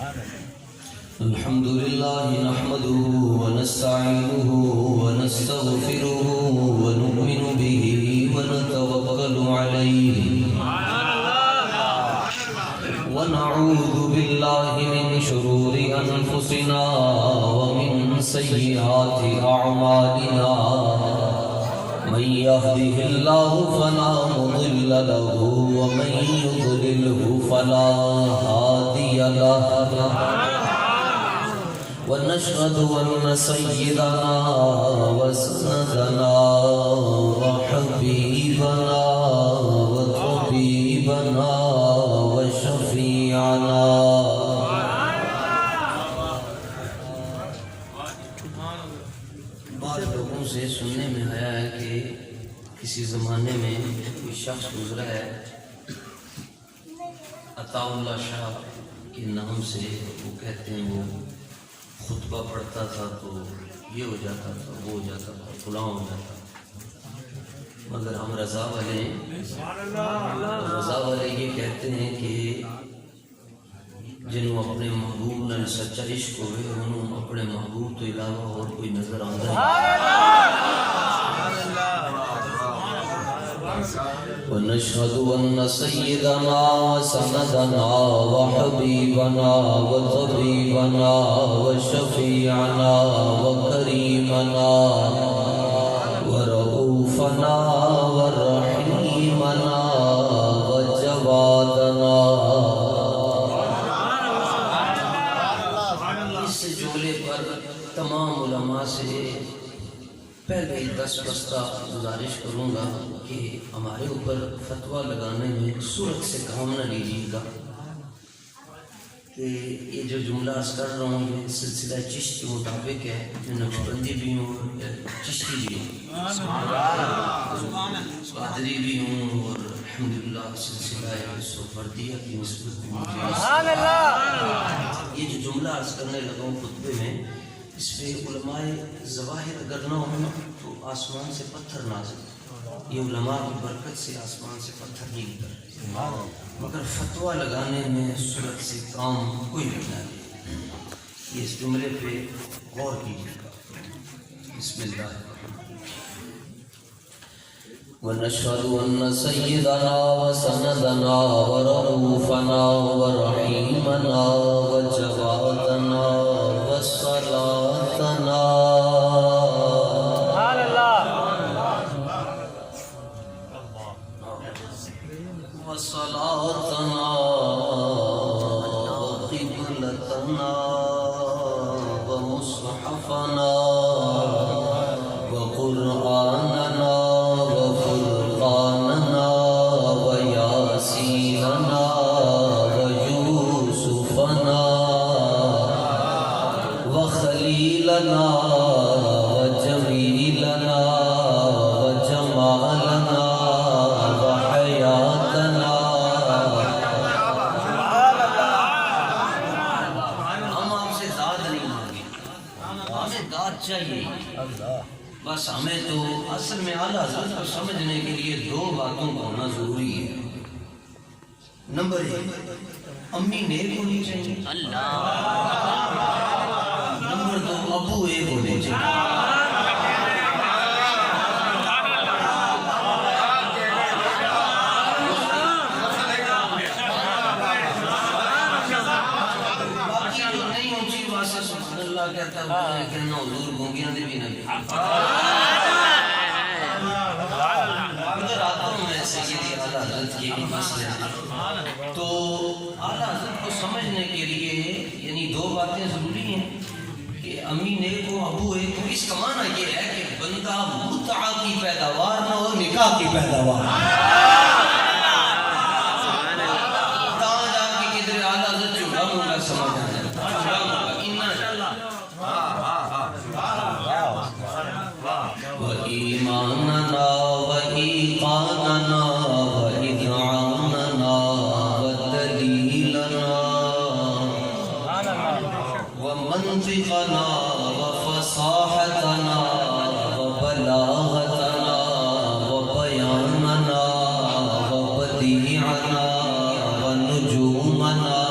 الحمد لله نحمده ونستعينه ونستغفره ونؤمن به ونتوكل عليه ونعوذ بالله من شرور أنفسنا ومن سيئات أعمالنا من يهده الله فلا مضل له ومن يضلله فلا هادي له ونشهد أن سيدنا وسندنا وحبيبنا وطبيبنا وشفيعنا بعض لوگوں سے سننے میں آیا ہے کہ کسی زمانے میں کوئی شخص گزرا ہے عطا اللہ شاہ کے نام سے، وہ کہتے ہیں وہ خطبہ پڑھتا تھا تو یہ ہو جاتا تھا، وہ ہو جاتا تھا، فلاں ہو جاتا تھا، مگر ہم رضا والے یہ کہتے ہیں کہ جنہوں اپنے محبوب نال سچا عشق ہوئے انہوں اپنے محبوب تو علاوہ اور کوئی نظر آتا ہے۔ ونشهد أن سيدنا وسندنا وحبيبنا وطبيبنا وشفيعنا وكريمنا ورؤوفنا ورحيمنا وجوادنا اس جملے پر تمام علماء سے پہلے ہی 10 بستہ گزارش کروں گا کہ ہمارے اوپر فتویٰ لگانے میں صورت سے کام نہ لیجیے گا کہ یہ جو جملہ عرض کر رہا ہوں یہ سلسلہ چشت کے مطابق ہے، جو نقشبندی بھی ہوں چشتی بھی ہوں قادری بھی ہوں اور الحمدللہ سلسلہ سوفردیہ کی نسبت بھی مجھے یہ جو جملہ عرض کرنے لگا ہوں خطبے میں، اس پہ علماء ظواہر اگر نہ ہوں تو آسمان سے پتھر نازل، یہ علماء کی برکت سے آسمان سے پتھر نہیں اتر، مگر فتویٰ لگانے میں صورت سے کام کوئی نہیں لے۔ یہ اس جملے پہ غور کیجیے گا۔ بسم اللہ ونشهد أن سيدنا وسندنا ورؤوفنا ورحيمنا وجوادنا وصلاتنا وصلاتنا وقبلتنا ومصحفنا وقرآننا وفرقاننا وياسيننا ويوسفنا وخليلنا وجميلنا وجمالنا وحياتنا۔ ہم آپ سے داد نہیں مانگے، ہمیں داد چاہیے، بس ہمیں تو اصل میں اعلیٰ حضرت کو سمجھنے کے لیے 2 باتوں کا ہونا ضروری ہے۔ نمبر 1 امی نیک ہونی چاہیے، نمبر 2 ابو ایک ہونے چاہیے۔ باقی جو نہیں اونچی واسطہ سبحان اللہ کہتا ہے کہنا حضور گونگیاں دے بھی نہ بھی تو اعلیٰ حضرت کو سمجھنے کے لیے یعنی 2 باتیں ضروری ہیں کہ امی نیک ہو ابو ایک ہو۔ اس کا معنی یہ ہے کہ بندہ متعہ کی پیداوار نہ ہو، نکاح کی پیداوار تاں جا کے کدھر اعلیٰ حضرت جھوٹا مونگا سمجھ آ جائے وَإِيمَانَنَا وَإِيقَانَنَا وَإِذْعَانَنَا وَدَلِيلَنَا وَمَنْطِقَنَا وَفَصَاحَتَنَا وَبَلَاغَتَنَا وَبَيَانَنَا وَبَدِيعَنَا وَنُجُومَنَا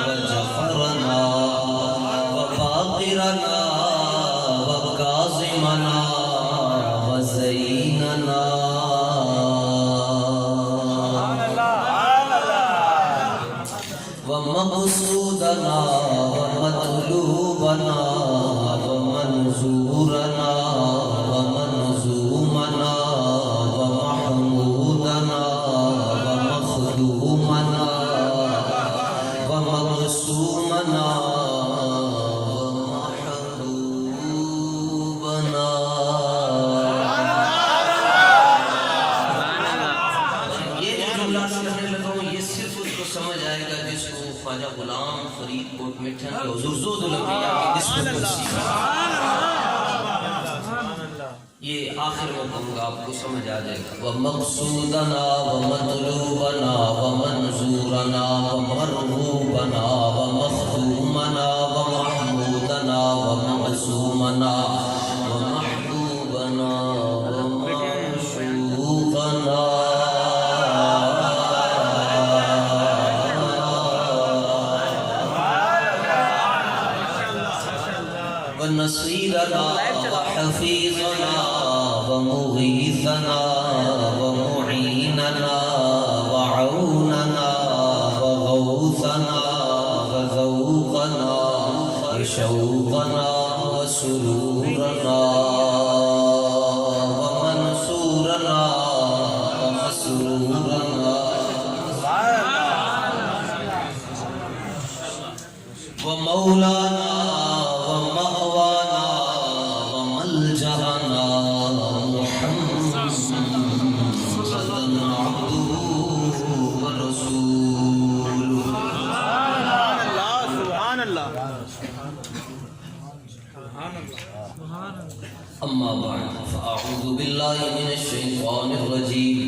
وَجَفَرَنَا ومقصودنا ومطلوبنا ومنظورنا ومنظومنا ومحمودنا ومخدومنا ومقسومنا ومحبوبنا. یہ جو جملہ کرنے لگا ہوں یہ صرف اس کو سمجھ آئے گا جس کو خواجہ غلام فرید کوٹ مٹھن کے حضور زود الانبیاء کی نسبت نصیب ہے. یہ آخر میں کہوں گا آپ کو سمجھ آ جائے گا. وَمَقْصُودَنَا وَمَطْلُوبَنَا وَمَنْظُورَنَا وَمَرْغُوبَنَا وَمَخْدُومَنَا وَمَحْمُودَنَا وَمَعْصُومَنَا وَمَحْبُوبَنَا وَمَعْشُوقَنَا ونصيرنا وحفيظنا ومغيثنا ومعيننا وعوننا وغوثنا وذوقنا وشوقنا وسرورنا ومنصورنا ومسرورنا ومولانا ومأوانا وملجأنا محمد عبده ورسوله. سبحان اللہ. أما بعد فأعوذ بالله من الشيطان الرجيم.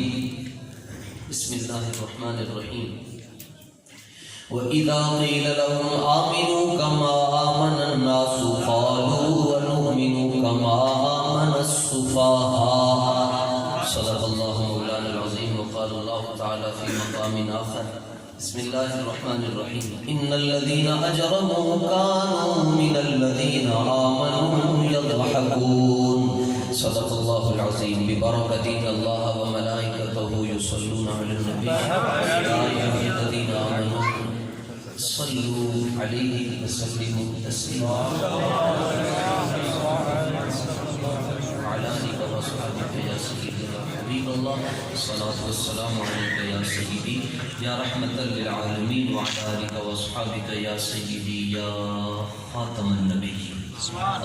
بسم الله الرحمن الرحيم. وَإِذَا قِيلَ لَهُمْ آمِنُوا كَمَا آمَنَ النَّاسُ قَالُوا وَنُؤْمِنُ كَمَا آمَنَ السُّفَهَاءُ. صدق الله مولانا العظيم. وقال الله تعالى في مقام آخر. بسم الله الرحمن الرحيم. إن الذين أجرموا كانوا من الذين آمنوا يضحكون. صدق الله العظيم. ببركة إن الله وملائكته يصلون على النبي يا أيها الذين آمنوا صلوا عليه وسلموا تسليما. وعلى آلك وأصحابك يا سيدي يا حبيب الله الصلاة والسلام عليك يا سيدي يا رحمة للعالمين. وعلى آلك وأصحابك يا سيدي يا خاتم النبيين.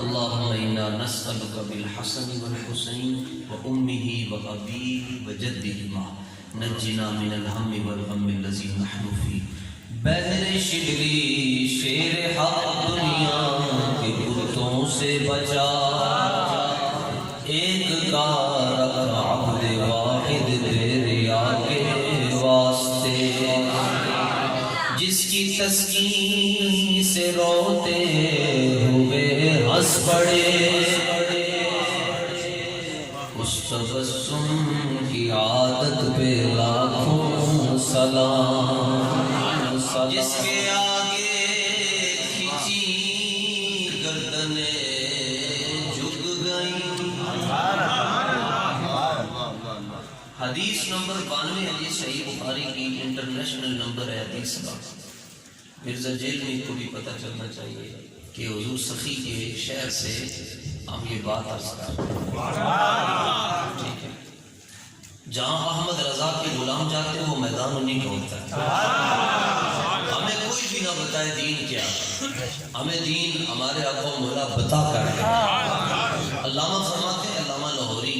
اللهم إنا نسألك بالحسن والحسين وأمه وأبيه وجدهما نجنا من الهم والغم الذي نحن فيه. بدر شبلی شیر حق دنیا کے بتوں سے بچا. ایک کا رکھ عبد واحد تیرے آگے واسطے. جس کی تسکین سے روتے ہوئے ہنس پڑے اس تبسم کی عادت پہ لاکھوں سلام. جس کے آگے کھچی گردنیں جھک گئیں. حدیث نمبر 92 حدیث صحیح بخاری کی انٹرنیشنل نمبر ہے حدیث کا. مرزا جیلنی کو بھی پتہ چلنا چاہیے کہ حضور سخی کے شہر سے ہم یہ بات عرض کر رہے ہیں. ٹھیک ہے. جہاں احمد رضا کے غلام جاتے ہیں وہ میدان انہیں کا ہوتا ہے. ہمیں کوئی بھی نہ بتائے دین کیا. ہمیں دین ہمارے آقا مولا بتا کر ہے. علامہ فرماتے ہیں علامہ لاہوری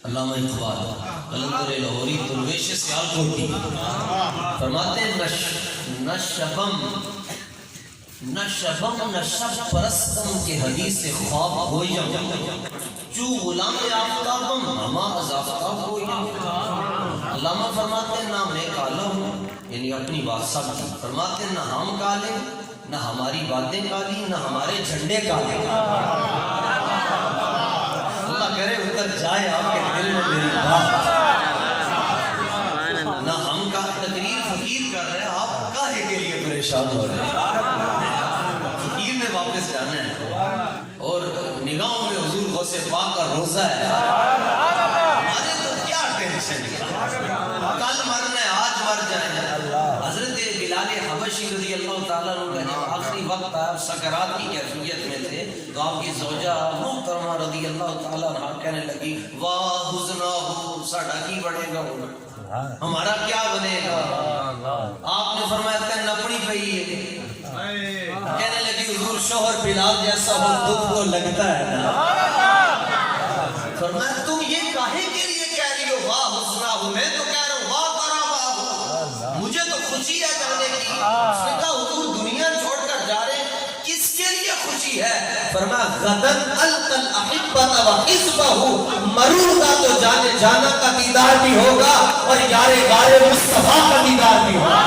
علامہ اقبال قلندر لاہوری درویش سیالکوٹی فرماتے ہیں نہ شبم نہ شب پرستم کے حدیث سے خواب ہویم جو غلام آفتابم ہما از آفتاب ہویم. علامہ فرماتے ہیں نہ میں کالا ہوں یعنی اپنی بات سب کی. فرماتے ہیں نہ ہم کالے نہ ہماری باتیں کالی نہ ہمارے جھنڈے کالے. اللہ کرے اتر جائے آپ کے دل میں میری بات. نہ ہم کا تقریر فقیر کر رہے ہیں آپ کاہے کے لیے پریشان ہو رہے ہیں. فقیر نے واپس جانا ہے اور نگاہوں میں حضور غوث پاک کا روزہ ہے. ہمارے تو کیا ٹینشن ہے. کل مرنا ہے آج مر جائیں. حضرت بلال حبشی حبشی رضی اللہ تعالیٰ عنہ کا جب آخری وقت آیا سکرات کی کیفیت میں تھے تو آپ کی زوجہ محترمہ رضی اللہ تعالیٰ عنہ کہنے لگی واہ حزنہ ساڑھا کی بڑھے گا ہمارا کیا بنے گا. آپ نے فرمایا تن نپڑی پئی ہے. کہنے لگی حضور شوہر بلال جیسا ہو دکھ کو لگتا ہے نا. فرمایا تم یہ کاہے کے لیے کہہ رہی ہو واہ حسنہ ہو, میں تو کہہ رہا ہوں واہ قرابہ ہو, مجھے تو خوشی ہے جانے کی. اس نے کہا حضور دنیا چھوڑ کر جا رہے ہیں کس کے لیے خوشی ہے؟ فرمایا غدن القل احبت و حزبہ مرور کا تو جانے جانا کا دیدار بھی ہوگا اور یار غار مصطفیٰ کا دیدار بھی ہوگا.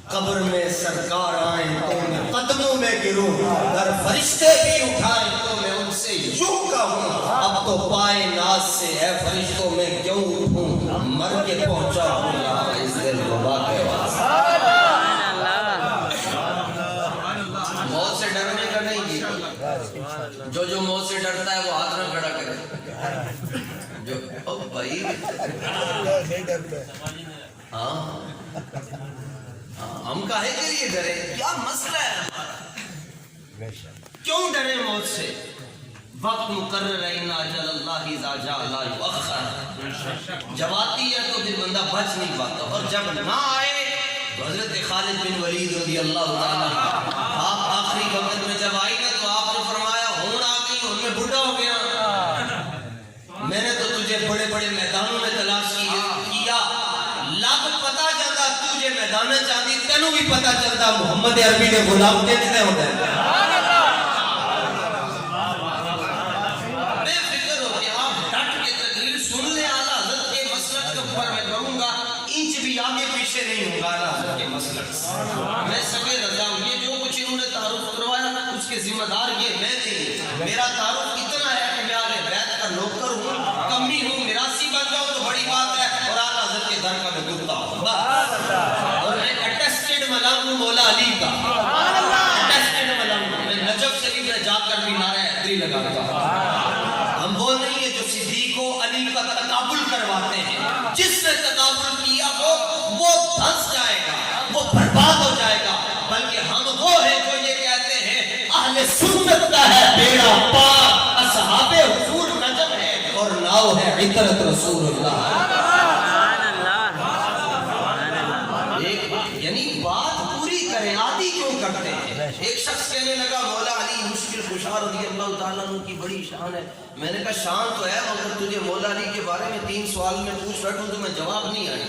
قبر میں سرکار آئیں تو میں قدموں میں گروں, اگر فرشتے بھی اٹھائیں تو میں ان سے یوں کہوں اب تو پائے ناز سے اے فرشتوں میں کیوں اٹھوں, مر کے پہنچا ہوں یہاں اس دل ربا کے واسطے. موت سے ڈرنے کا نہیں جی, جو موت سے ڈرتا ہے وہ ہاتھ نہ کھڑا کرے. جو بھائی ہاں ہم کاہے کے لیے ڈرے, کیا مسئلہ ہے ہمارا, کیوں ڈرے موت سے؟ وقت مقرر ہے ان اجل اللہ اذا جاء لا یؤخر, جب آتی ہے تو پھر بندہ بچ نہیں پاتا, اور جب نہ آئے تو حضرت خالد بن ولید رضی اللہ تعالیٰ آپ آخری وقت میں جب آئی نا تو آپ نے فرمایا ہون آ گئی, ہون میں بڑھا ہو گیا, میں نے تو تجھے بڑے بڑے میدانوں میں تلاش کیا, لگ پتا چلتا تجھے میدان چاہتی تینوں بھی پتا چلتا محمد عربی نے غلام کے کتنے ہوتے ہیں. بے فکر ہو کہ آپ ڈٹ کے تقریر سن لیں, اعلیٰ حضرت کے مسلک کے اوپر میں کروں گا, انچ بھی آگے پیچھے نہیں ہوگا اعلیٰ حضرت کے مسلک سے. میں سگے رضا ہوں, یہ جو کچھ انہوں نے تعارف کروایا اس کے ذمہ دار یہ میں نہیں. میرا تعارف اتنا ہے کہ میں اہل بیت کا نوکر ہوں, کمی ہوں, میراثی بن جاؤں تو بڑی بات ہے, اور اعلیٰ حضرت کے در کا میں گرتا ہوں, اور میں اٹیسٹڈ ملام ہوں مولا علی کا, اٹیسٹڈ ملام ہوں. میں نجف شریف میں جا کر بھی نعرہ حیدری لگاتا ہوں. ہم وہ نہیں ہے جو صدیق و علی کا تقابل کرواتے ہیں, جس نے تقابل کیا وہ دھنس جائے گا, وہ برباد ہو جائے گا, بلکہ ہم وہ ہیں جو یہ کہتے ہیں اہل سنت کا ہے بیڑا پار, اصحاب حضور نجم ہے اور ناؤ ہے عطرت رسول اللہ. یعنی بات پوری کریں, آدھی کیوں کرتے ہیں؟ ایک شخص کہنے لگا مولا علی مشکل کشا رضی اللہ تعالیٰ عنہ کی بڑی شان ہے. میں نے کہا شان تو ہے, مگر تجھے مولا علی کے بارے میں 3 سوال میں پوچھ بیٹھوں تو میں جواب نہیں آئی,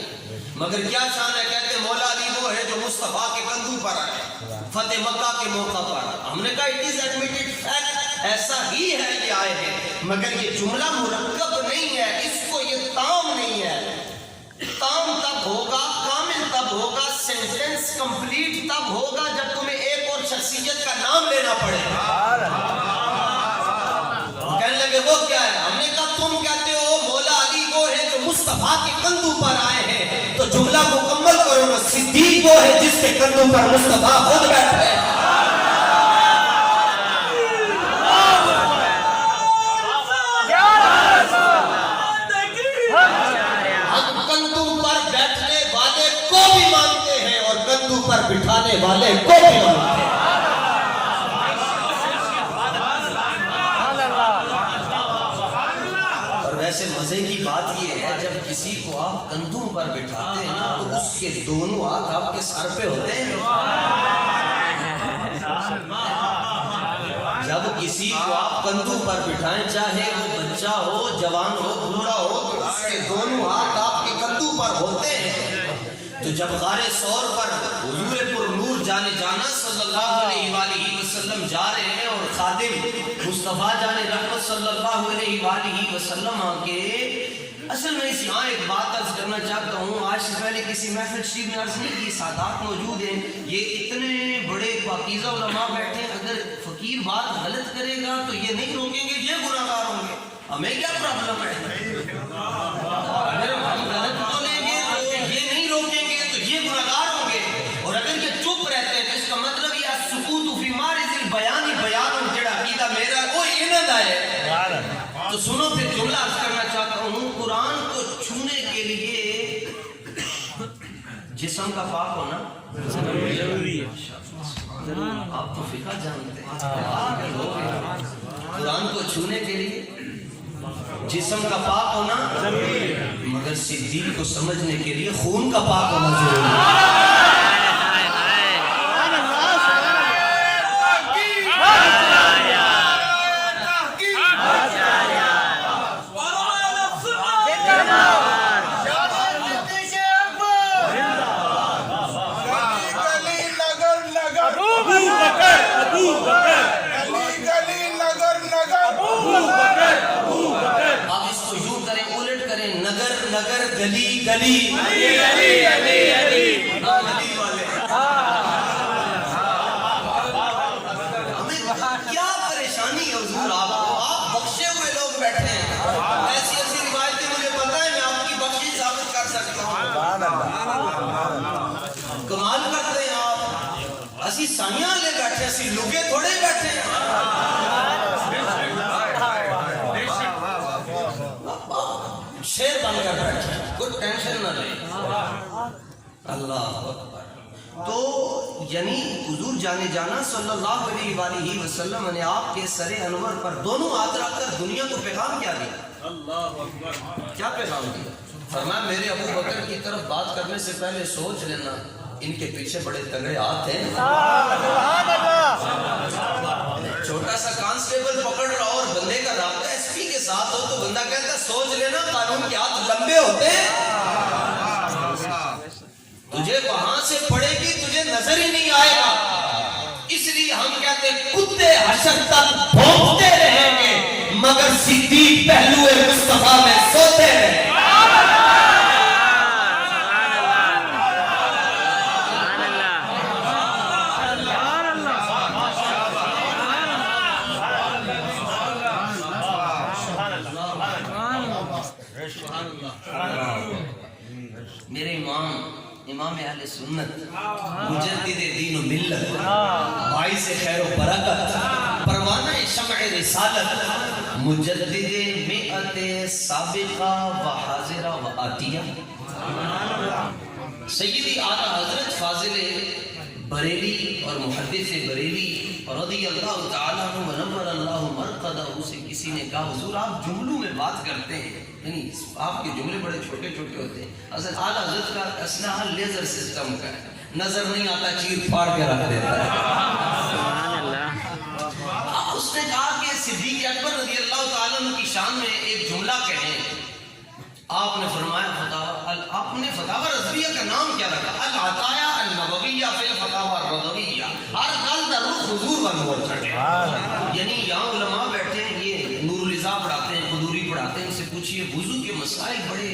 مگر کیا شان ہے؟ کہتے مولا علی وہ ہے جو مصطفیٰ کے کندھوں پر آئے فتح مکہ کے موقع پر. ہم نے کہا اٹ از ایڈمیٹڈ فیکٹ, ایسا ہی ہے یہ آئے ہیں, مگر یہ جملہ مرکب نہیں ہے, اس کو یہ تام نہیں ہے. تام تب ہوگا, کامل تب ہوگا, سینٹنس کمپلیٹ تب ہوگا جب تمہیں ایک اور شخصیت کا نام لینا پڑے. کہنے لگے وہ کیا ہے؟ ہم نے کہا تم کہتے ہو مولا علی وہ ہے جو مصطفیٰ کے کندھوں پر آئے ہیں, تو جملہ مکمل کرو نا, صدیق وہ ہے جس کے کندھوں پر مصطفیٰ خود بیٹھے ہیں. پر بٹھانے والے کو بھی مانتے ہیں. اور ویسے مزے کی بات یہ ہے جب کسی کو آپ کندھوں پر بٹھاتے ہیں تو اس کے دونوں ہاتھ آپ کے سر پہ ہوتے ہیں. جب کسی کو آپ کندھوں پر بٹھائیں, چاہے وہ بچہ ہو, جوان ہو, بوڑھا ہو, تو اس کے دونوں ہاتھ آپ کے کندھوں پر ہوتے ہیں. تو جب غار ثور پر حضور پر نور جانے جانا صلی اللہ علیہ وآلہ وسلم جا رہے ہیں, اور خادم مصطفیٰ جانے رحمت صلی اللہ علیہ وآلہ وسلم آکے, اصل میں اس یہاں ایک بات عرض کرنا چاہتا ہوں. آج سے پہلے کسی محفل شریف میں عرض نہیں کی, سادات موجود ہیں, یہ اتنے بڑے پاکیزہ علماء بیٹھے ہیں, اگر فقیر بات غلط کرے گا تو یہ نہیں روکیں گے یہ گناہ گار ہوں گے, ہمیں کیا پرابلم ہے؟ اگر ہم غلط بولیں گے تو یہ نہیں روکیں گے تو یہ گناہ گار ہوں گے, اور اگر یہ چپ رہتے ہیں تو اس کا مطلب یہ سکوت فی مارز البیان بیان جڑا عقیدہ میرا وہ انہاں دا ہے. تو سنو پھر جملہ عرض کرنا چاہتا ہوں، قرآن کو چھونے کے لیے جسم کا پاک ہونا ضروری ہے۔ آپ تو فقہ جانتے ہیں، قرآن کو چھونے کے لیے جسم کا پاک ہونا ضروری ہے، مگر صدیق کو سمجھنے کے لیے خون کا پاک ہونا ضروری ہے۔ نگر گلی گلی کیا پریشانی ہے حضور، آپ بخشے ہوئے لوگ بیٹھے ہیں، ایسی ایسی روایتیں مجھے پتا ہے، میں آپ کی بخشش ثابت کر سکتا ہوں، کمال کرتے ہیں آپ، اسی سائیاں لے بیٹھے، اسی لوگے تھوڑے بیٹھے ہیں، شیر بن کر بیٹھے، کوئی ٹینشن نہ لے۔ اللہ اکبر۔ تو یعنی حضور جانے جانا صلی اللہ علیہ وآلہ وسلم نے آپ کے سر انور پر دونوں ہاتھ رکھ کر دنیا کو پیغام کیا دیا؟ اللہ اکبر۔ کیا پیغام دیا؟ فرمایا میرے ابو بکر کی طرف بات کرنے سے پہلے سوچ لینا، ان کے پیچھے بڑے تگڑے ہاتھ ہیں، چھوٹا سا کانسٹیبل پکڑ رہا اور بندے کا رابطہ ایس پی کے ساتھ ہو تو بندہ کہتا ہے سوچ لینا قانون کے ہاتھ لمبے ہوتے ہیں، تجھے وہاں سے پڑے گی تجھے نظر ہی نہیں آئے گا، اس لیے ہم کہتے ہیں کتے حشر تک بھونکتے رہیں گے مگر صدیق پہلو مصطفیٰ میں سوتے رہیں گے۔ میرے امام اہل سنت مجدد دین و ملت باعث خیر و برکت پروانہ شمع رسالت مجدد مئت سابقہ و حاضرہ و آتیہ سیدی اعلیٰ حضرت فاضل بریلی اور محدث بریلی رضی اللہ تعالیٰ عنہ ونور اللہ مرقدہ سے کسی نے کہا حضور آپ جملوں میں بات کرتے ہیں، یعنی آپ کے جملے بڑے چھوٹے چھوٹے ہوتے ہیں، اصل اعلیٰ حضرت کا اسلحہ لیزر سسٹم کا ہے، نظر نہیں آتا چیر پھاڑ کے رکھ دیتا ہے۔ اس نے کہا کہ صدیق اکبر رضی اللہ تعالیٰ عنہ کی شان میں ایک جملہ کہیں، آپ نے فرمایا آپ نے فتاوی رضویہ کا نام کیا رکھا؟ العطایہ النبویہ فی الفتاوی الرضویہ، ہر گل دا رخ حضور کا نور چڑھے، یعنی یہاں علماء بیٹھے ہیں، یہ نور الازا پڑھاتے ہیں، قدوری پڑھاتے ہیں، ان سے پوچھئے وضو کے مسائل بڑے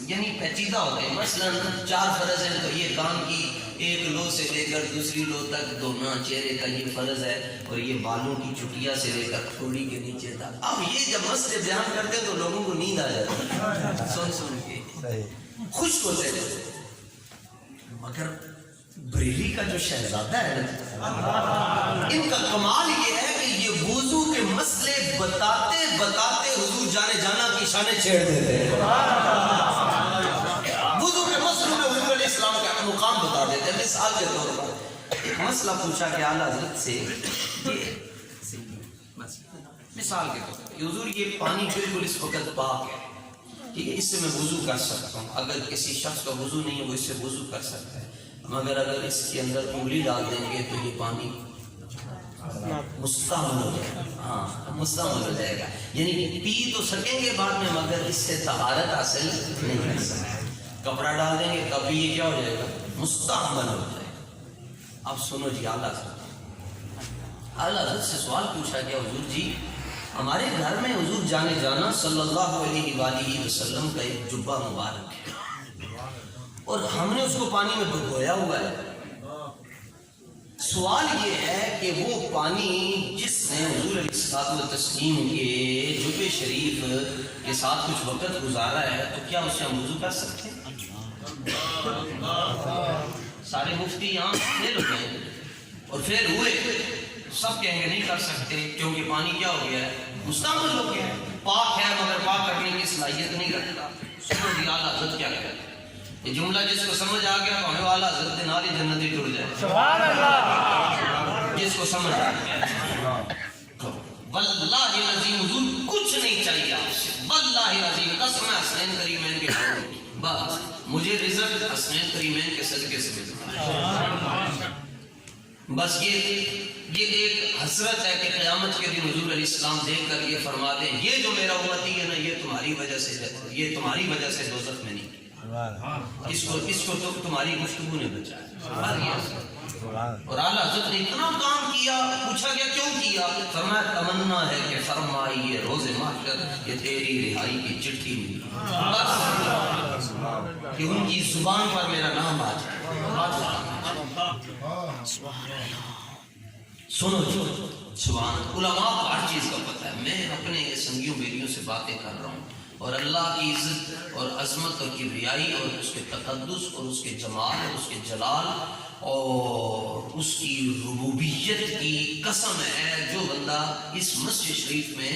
یعنی پیچیدہ ہوتے ہیں، مثلا 4 فرض ہیں تو یہ کان کی ایک لو سے لے کر دوسری لو تک دھونا، چہرے کا یہ فرض ہے، اور یہ بالوں کی چٹیا سے لے کر تھوڑی کے نیچے تک۔ اب یہ جب مسئلے بیان کرتے ہیں تو لوگوں کو نیند آ جاتی سن سن کے، خوش ہوتے ہیں، مگر بریلی کا جو شہزادہ ہے ان کا کمال یہ ہے کہ یہ وضو کے مسئلے بتاتے بتاتے حضور جانے جانا کی شانیں چھیڑ دیتے ہیں، وضو کے مسئلوں میں حضور علیہ السلام کا مقام بتا دیتے ہیں۔ مثال کے طور پر ایک مسئلہ پوچھا کہ اعلیٰ حضرت سے، مثال کے طور پر حضور یہ پانی بالکل اس وقت پاک ہے، ٹھیک ہے، اس سے میں وضو کر سکتا ہوں، اگر کسی شخص کا وضو نہیں ہے وہ اس سے وضو کر سکتا ہے، مگر اگر اس کے اندر انگلی ڈال دیں گے تو یہ پانی مستعمل ہو جائے گا، ہاں مستعمل ہو جائے گا، یعنی پی تو سکیں گے بعد میں مگر اس سے طہارت حاصل نہیں کر سکتے، کپڑا ڈال دیں گے کبھی یہ کیا ہو جائے گا؟ مستعمل ہو جائے گا۔ اب سنو جی، اعلیٰ حضرت سے سوال پوچھا گیا حضور جی ہمارے گھر میں حضور جانے جانا صلی اللہ علیہ وآلہ وسلم کا ایک جبہ مبارک ہے اور ہم نے اس کو پانی میں بھگویا ہوا ہے، سوال یہ ہے کہ وہ پانی جس نے حضور علیہ الصلوۃ والتسلیم کے جبہ شریف کے ساتھ کچھ وقت گزارا ہے تو کیا اس سے ہم وضو کر سکتے ہیں؟ سارے مفتی یہاں فیل ہو گئے اور فیل ہوئے، سب کہیں گے نہیں کر سکتے کیونکہ پانی کیا ہو گیا ہے؟ مستعمل ہو گیا ہے۔ پاک ہے مگر پاک کرنے کی صلاحیت نہیں رکھتا. سنو جی اعلیٰ حضرت کیا کہتے ہیں. یہ جملہ جس کو سمجھ آ گیا تو ہمیں اعلیٰ حضرت کے نال ہی جنتی ٹر جائے. سبحان اللہ. جس کو سمجھ آ گیا واللہ العظیم حضور کچھ نہیں چاہیے آپ سے. واللہ العظیم قسم ہے حسنین کریمین کے بس مجھے رزق حسنین کریمین کے صدقے سے ملتا. بس یہ ایک حسرت ہے کہ قیامت کے دن حضور علیہ السلام دیکھ کر یہ فرما دیں یہ جو میرا امتی ہے نا یہ تمہاری وجہ سے دوزخ میں نہیں. اس کو تو تمہاری گفتگو نے بچایا. اور اعلیٰ حضرت نے اتنا کام کیا. پوچھا گیا کیوں کیا؟ فرمایا تمنا ہے کہ فرمائیے روز محشر یہ تیری رہائی کی چٹھی ملی بس کہ ان کی زبان پر میرا نام آ جائے. سنو سبحان علماء کو ہر چیز کا پتہ ہے. میں اپنے سنگیوں بیلیوں سے باتیں کر رہا ہوں اور اللہ کی عزت اور عظمت اور کبریائی اور اس کے تقدس اور اس کے جمال اور اس کے جلال اور اس کی ربوبیت کی قسم ہے. جو بندہ اس مسجد شریف میں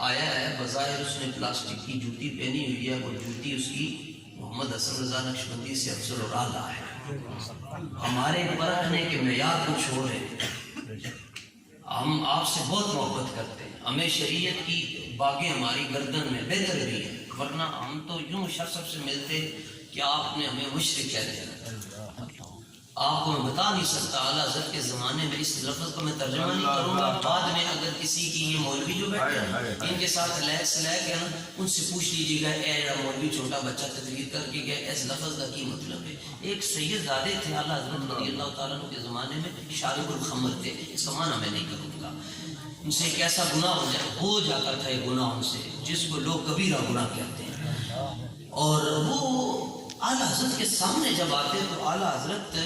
آیا ہے بظاہر اس نے پلاسٹک کی جوتی پہنی ہوئی ہے. وہ جوتی اس کی محمد حسن رضا نقشبندی سے افضل اور اعلیٰ ہے. ہمارے پرکھنے کے معیار کچھ اور ہیں. ہم آپ سے بہت محبت کرتے ہیں. ہمیں شریعت کی باغیں ہماری گردن میں بہتر بھی ہیں ورنہ ہم تو یوں شخص سے ملتے کہ آپ نے ہمیں مشرک کہہ دیا. آپ کو میں بتا نہیں سکتا. اعلیٰ حضرت کے زمانے میں اس لفظ کو میں ترجمہ نہیں کروں گا. بعد میں اگر کسی کی یہ مولوی جو بیٹھے ہیں ان کے ساتھ لیک ہے نا ان سے پوچھ لیجیے گا اے مولوی چھوٹا بچہ تقریر کر کے گیا اس لفظ کا کی مطلب ہے. ایک سید زادے تھے اعلیٰ حضرت رضی اللہ تعالیٰ عنہ کے زمانے میں شارب الخمر تھے. اس کا معنی میں نہیں کروں گا. ان سے ایک ایسا گناہ ہو جاتا تھا یہ گناہ ان سے جس کو لوگ کبیرہ گناہ کہتے ہیں. اور وہ اعلیٰ حضرت کے سامنے جب آتے تو اعلیٰ حضرت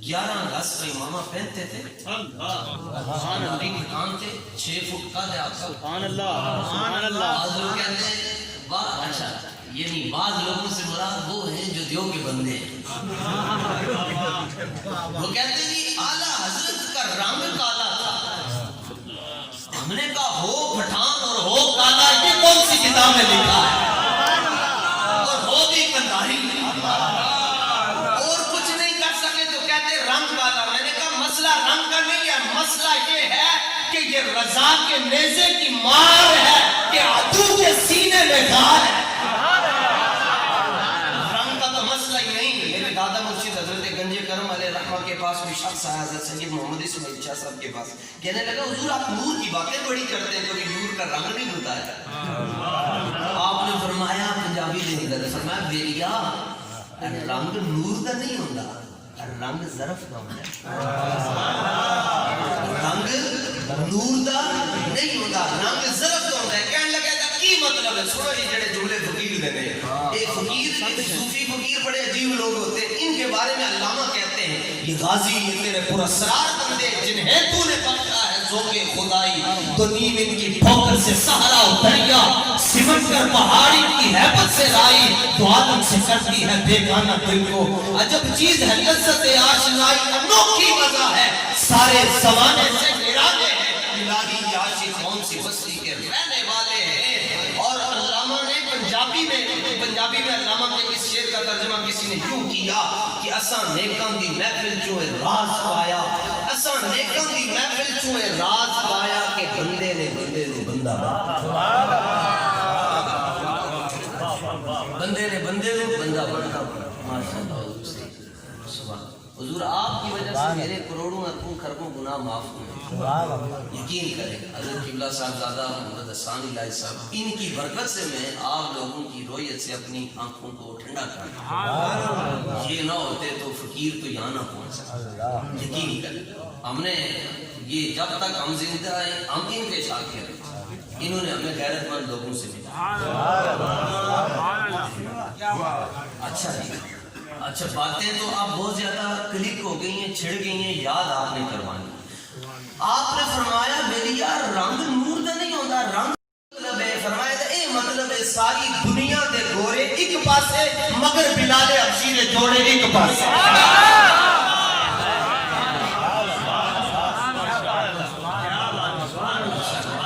11 گز کا امامہ پہنتے تھے. سبحان اللہ. کان تھے 6 فٹ کا ہے آپ کا. سبحان اللہ. سبحان اللہ. بعض لوگ کہتے ہیں اچھا یعنی بعض لوگوں سے مراد وہ ہیں جو دیو کے بندے ہیں. وہ کہتے ہیں جی اعلیٰ حضرت کا رنگ کالا تھا. ہم نے کہا ہو پٹھان اور ہو کالا یہ کون سی کتاب میں لکھا ہے؟ اور ہو بھی کندھاری اور کچھ نہیں کر سکے تو کہتے رنگ کالا. میں نے کہا مسئلہ رنگ کا نہیں ہے. مسئلہ یہ ہے کہ یہ رضا کے نیزے کی مار ہے کہ عدو کے سینے میں غار ہے. رنگ کا تو مسئلہ ہی نہیں. میرے دادا مرشد حضرت گنج کرم علیہ رحمہ کے پاس کوئی شخص آیا حضرت سید محمد اسماعیل شاہ صاحب کے پاس. کہنے لگا حضور آپ نور کی باتیں بڑی کرتے ہیں کبھی نور کا رنگ نہیں بتایا. آپ نے فرمایا پنجابی دے دی فرمایا بیلیا رنگ نور کا نہیں ہوتا رنگ ظرف کا ہوتا ہے. رنگ نور کا نہیں ہوتا رنگ ظرف کا ہوتا ہے. کہنے لگا کی مطلب ہے؟ سنو جی جڑے جملے فقیر دینے ایک فقیر ایک صوفی فقیر بڑے عجیب لوگ ہوتے ہیں. ان کے بارے میں علامہ کہتے ہیں یہ غازی یہ تیرے پراسرار بندے جنہیں تو نے بخشا ہے ذوق خدائی تو نیم ان کی ٹھوکر سے سہارا و دریا سمٹ کر پہاڑی کی ہیبت سے لائی تو عالم سے کرتی ہے بیگانہ دل کو. عجب چیز ہے لذت آشنائی انوکھی مزہ ہے سارے زمانے سے نرانے ہیں. الہی عاشق کون سی بستی کے رہنے والے ہیں. اور علامہ نے پنجابی میں علامہ کے اس شعر کا ترجمہ کسی نے یوں کیا کہ اساں نیکاں دی محفل چوں راز پایا. اساں نیکاں دی محفل چوں راز پایا کہ بندے نے بندہ بننا. ماشاءاللہ حضور آپ کی وجہ سے میرے کروڑوں اربوں خربوں گناہ معاف ہوئے. یقین کریں حضرت قبلہ صاحب زادہ محمد حسان الہی صاحب ان کی برکت سے میں آپ لوگوں کی رویت سے اپنی آنکھوں کو ٹھنڈا کرتا. یہ نہ ہوتے تو فقیر تو یہاں نہ پہنچ سکتا. یقین کریں ہم نے یہ جب تک ہم زندہ ہیں ہم ان کے شاکر ہیں. انہوں نے ہمیں غیرت مند لوگوں سے ملا. اچھا باتیں تو آپ بہت زیادہ کلک ہو گئی ہیں چھڑ گئی ہیں یاد آپ نے کروانی. آپ نے فرمایا میری یار رنگ نور دا نہیں ہوتا رنگ مطلب ہے. فرمایا تھا اے مطلب ہے ساری دنیا دے گورے ایک پاسے مگر بلال حبشی دے جوڑے ایک پاسے.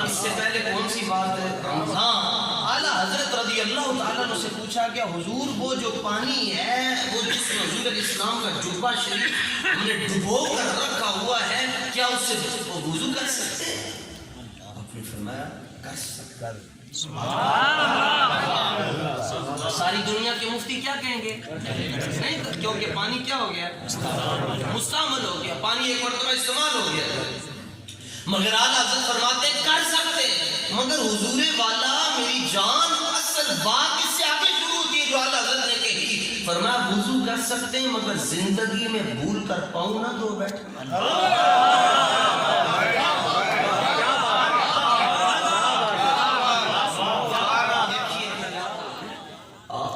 اس سے پہلے کون سی بات ہے؟ ہاں اللہ تعالیٰ نے اسے پوچھا کہ حضور وہ جو پانی ہے وہ جس میں حضور علیہ السلام کا جبہ شریف ہم نے ڈبو کر رکھا ہوا ہے کیا اس سے وضو کر سکتے ہیں؟ آپ نے فرمایا کر سکتا ہے۔ ساری دنیا کے مفتی کیا کہیں گے؟ نہیں، کیونکہ پانی کیا ہو گیا؟ مستعمل ہو گیا، پانی ایک مرتبہ استعمال ہو گیا۔ مگر اعلیٰ حضرت فرماتے کر سکتے، مگر حضور والا میری جان اصل بات اس سے آگے شروع ہوتی ہے جو اعلیٰ حضرت نے کہی، فرمایا وضو کر سکتے ہیں مگر زندگی میں بھول کر پاؤں نہ دھو بیٹھے۔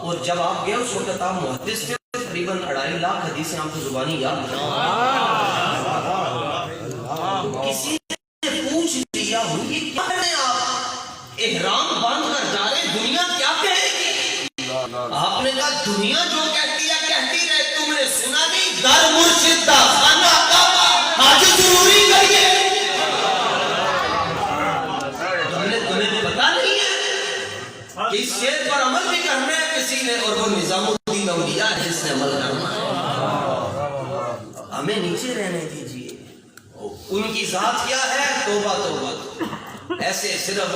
اور جب آپ گئے اس وقت آپ محدث تھے، تقریباً 2.5 لاکھ حدیثیں آپ کو زبانی یاد ہیں۔ کسی نے پوچھ لیا ہوئی کیا کریں آپ احرام باندھ کر جا رہے، دنیا کیا کہے گی؟ آپ نے کہا دنیا جو کہتی ہے کہتی رہے، تم نے سنا نہیں در مرشد دا خانہ کعبہ آج ضروری کریے، تمہیں پتا نہیں ہے کہ اس شیط پر عمل بھی کرنا ہے کسی نے، اور وہ نظام الدین اولیاء ہے جس نے عمل کرنا ہے۔ ہمیں نیچے رہنے دیجیے، ان کی ذات کیا ہے؟ توبہ توبہ۔ ایسے صرف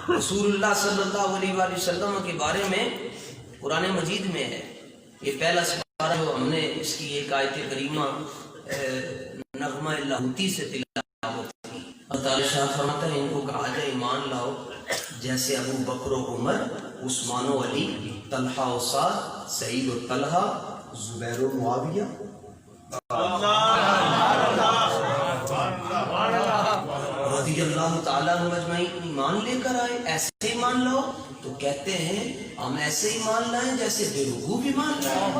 رسول اللہ صلی اللہ علیہ وآلہ وسلم کے بارے میں قرآن مجید میں ہے، یہ پہلا سپارہ جو ہم نے اس کی ایک آیت کریمہ نغمہ لاہوتی سے تلاوت کی۔ اللہ تعالی شاہ فرماتا ہے ان کو کہا جائے ایمان لاؤ جیسے ابو بکر و عمر، عثمان و علی، طلحہ و سعد، سعید و طلحہ، زبیر و معاویہ، رضی اللہ تعالیٰ مجمعین ایمان لے کر آئے۔ ایسے ایمان لاؤ تو کہتے ہیں ہم ایسے ایمان لائیں جیسے بے وقوف ایمان لائیں۔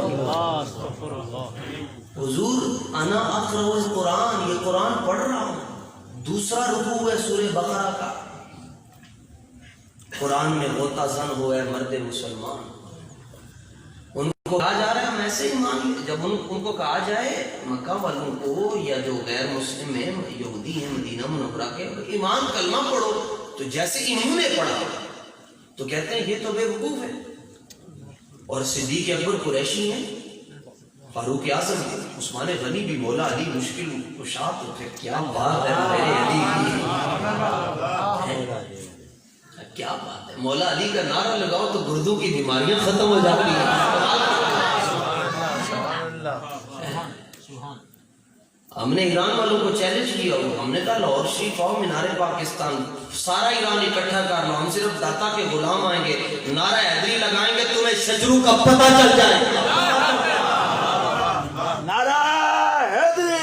حضور انا اقرأ القرآن، یہ قرآن پڑھ رہا ہوں، دوسرا رکوع ہے سورہ بقرہ کا، قرآن میں غوطہ زن ہوا ہے مرد مسلمان، ان کو کہا جا رہا ہے ہم ایسے ہی مان لیں۔ جب ان کو کہا جائے مکہ والوں کو یا جو غیر مسلم ہیں، یہودی ہیں، مدینہ منورہ کے، ایمان کلمہ پڑھو، تو جیسے انہوں نے پڑھا تو کہتے ہیں یہ تو بے وقوف ہے۔ اور صدیق اکبر قریشی ہیں، فاروق اعظم ہیں، عثمان غنی بھی مولا علی مشکل کشا، تو پھر کیا بات ہے میرے علی کی، کیا بات ہے۔ مولا علی کا نعرہ لگاؤ تو گردوں کی بیماریاں ختم ہو جاتی ہیں۔ ہم نے ایران والوں کو چیلنج کیا، ہم نے کہا لاہور شریف آؤ، مینار پاکستان، سارا ایران اکٹھا کر لو، ہم صرف داتا کے غلام آئیں گے، نعرہ حیدری لگائیں گے، تمہیں شجرو کا پتہ چل جائے گا۔ نعرہ حیدری،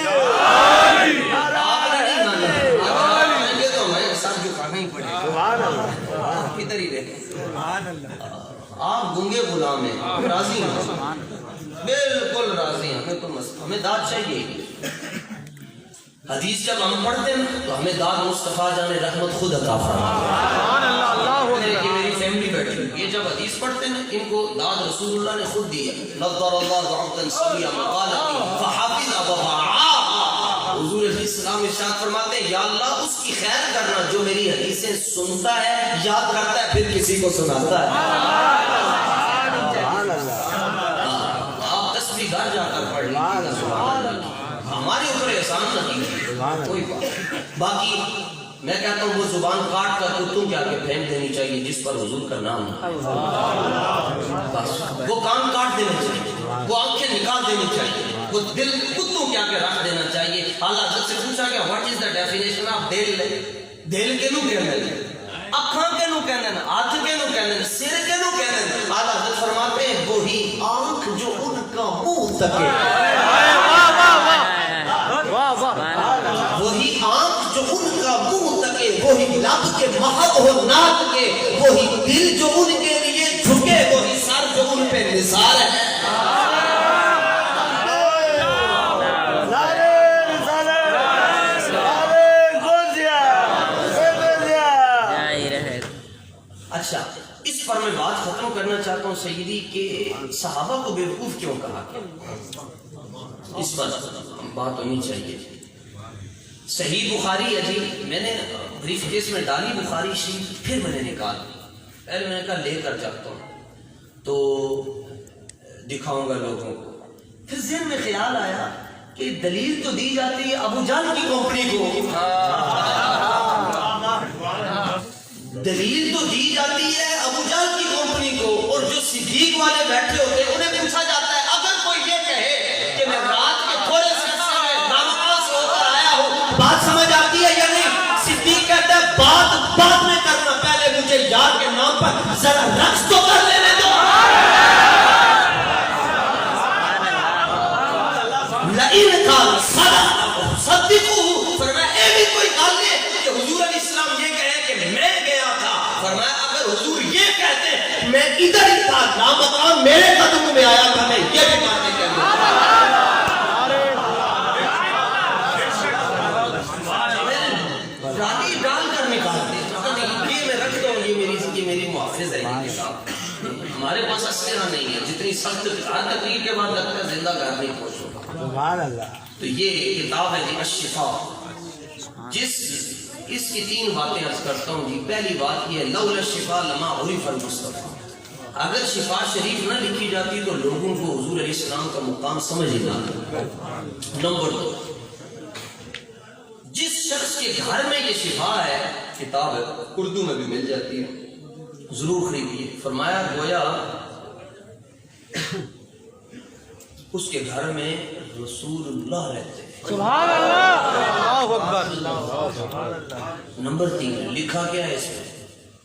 کدھر ہی رہے، آپ گنگے غلام ہیں، راضی ہیں، بالکل راضی ہیں، ہمیں داد چاہیے۔ حدیث جب ہم پڑھتے ہیں تو ہمیں داد مصطفیٰ جان رحمت خود عطا فرمائے۔ یہ میری فیملی بیٹھی، یہ جب حدیث پڑھتے ہیں ان کو داد رسول اللہ نے خود دیا، نظر اللہ عبدا سمیا مقالتی فحافظ ابوہا۔ حضور علیہ السلام ارشاد فرماتے ہیں یا اللہ اس کی خیر کرنا جو میری حدیثیں سنتا ہے، یاد رکھتا ہے، پھر کسی کو سناتا ہے۔ آپ تسبیح گھر جا کر پڑھ لیجیے، ہمارے اوپر احسان نہ کیجیے، کوئی بات۔ باقی میں کہتا ہوں وہ زبان کاٹ کر کتوں کے آگے پھینک دینی چاہیے جس پر حضور کا نام ہے، وہ کان کاٹ دینا چاہیے، وہ آنکھیں نکال دینی چاہیے، وہ دل کتوں کے آگے رکھ دینا چاہیے۔ اعلیٰ حضرت سے پوچھا کہ what is the definition of دل؟ دل کے نو کہنے ہیں، اکھاں کے نو کہنے ہیں، ہاتھ کے نو کہنے ہیں، سر کے نو کہنے ہیں۔ اعلیٰ حضرت فرماتے ہیں وہی آنکھ جو ان کا منہ تکے، وہی آنکھ جو ان کا منہ تکے، وہی لب کے مہک ہو ناک کے، وہی دل جو ان کے لیے جھکے، وہی سر جو ان پہ نثار ہے۔ اچھا، اس پر میں بات ختم کرنا چاہتا ہوں سیدی کہ صحابہ کو بیوقوف کیوں کہا گیا، اس پر بات ہونی چاہیے۔ صحیح بخاری ہے جی، میں نے بریف کیس میں ڈالی بخاری شریف، پھر میں نے نکال پہلے میں نے کہا لے کر جاتا ہوں تو دکھاؤں گا لوگوں کو. پھر ذہن میں خیال آیا کہ دلیل تو دی جاتی ہے ابو جہل کی کمپنی کو, دلیل تو دی جاتی ہے ابو جہل کی کمپنی کو, اور جو صدیق والے بیٹھے ہوتے ہیں انہیں پوچھا جاتا ہے اگر کوئی یہ کہے کہ میں رات کے تھوڑے سے حصے میں نامکاں سے ہو کر آیا ہوں, بات سمجھ آتی ہے یا نہیں؟ صدیق کہتا ہے بات بعد میں کرنا, پہلے مجھے یاد کے نام پر ذرا رقص تو کر لینے دو. لئن قال صدقوه, فرمایا اے بھی کوئی گل ہے کہ حضور علیہ السلام یہ کہے کہ میں گیا تھا, فرمایا اگر حضور یہ کہتے میں ادھر ہی تھا, نامقام میرے قدم میں آیا تھا, میں یہ بھی باتیں کہہ دوں. رالی ڈال کر نکالتے یہ میں رکھ دوں, یہ میری محافظ ہے. ہمارے پاس اسلحہ نہیں ہے, جتنی سخت تقریر کے بعد لگتا ہے زندہ گھر نہیں پہنچ ہوگا. سبحان اللہ. تو یہ کتاب ہے جی الشفاء, اس کی 3 باتیں عرض کرتا ہوں جی. پہلی بات یہ لولا الشفاء لما عرف المصطفیٰ, اگر شفا شریف نہ لکھی جاتی تو لوگوں کو حضور علیہ السلام کا مقام سمجھ نہ آتا. نمبر 2, جس شخص کے گھر میں یہ شفا ہے, کتاب ہے اردو میں بھی مل جاتی ہے, ضرور خریدیے. فرمایا گویا اس کے گھر میں رسول اللہ رہتے ہیں. سبحان اللہ, اللہ اکبر. نمبر 3 لکھا کیا ہے اس میں,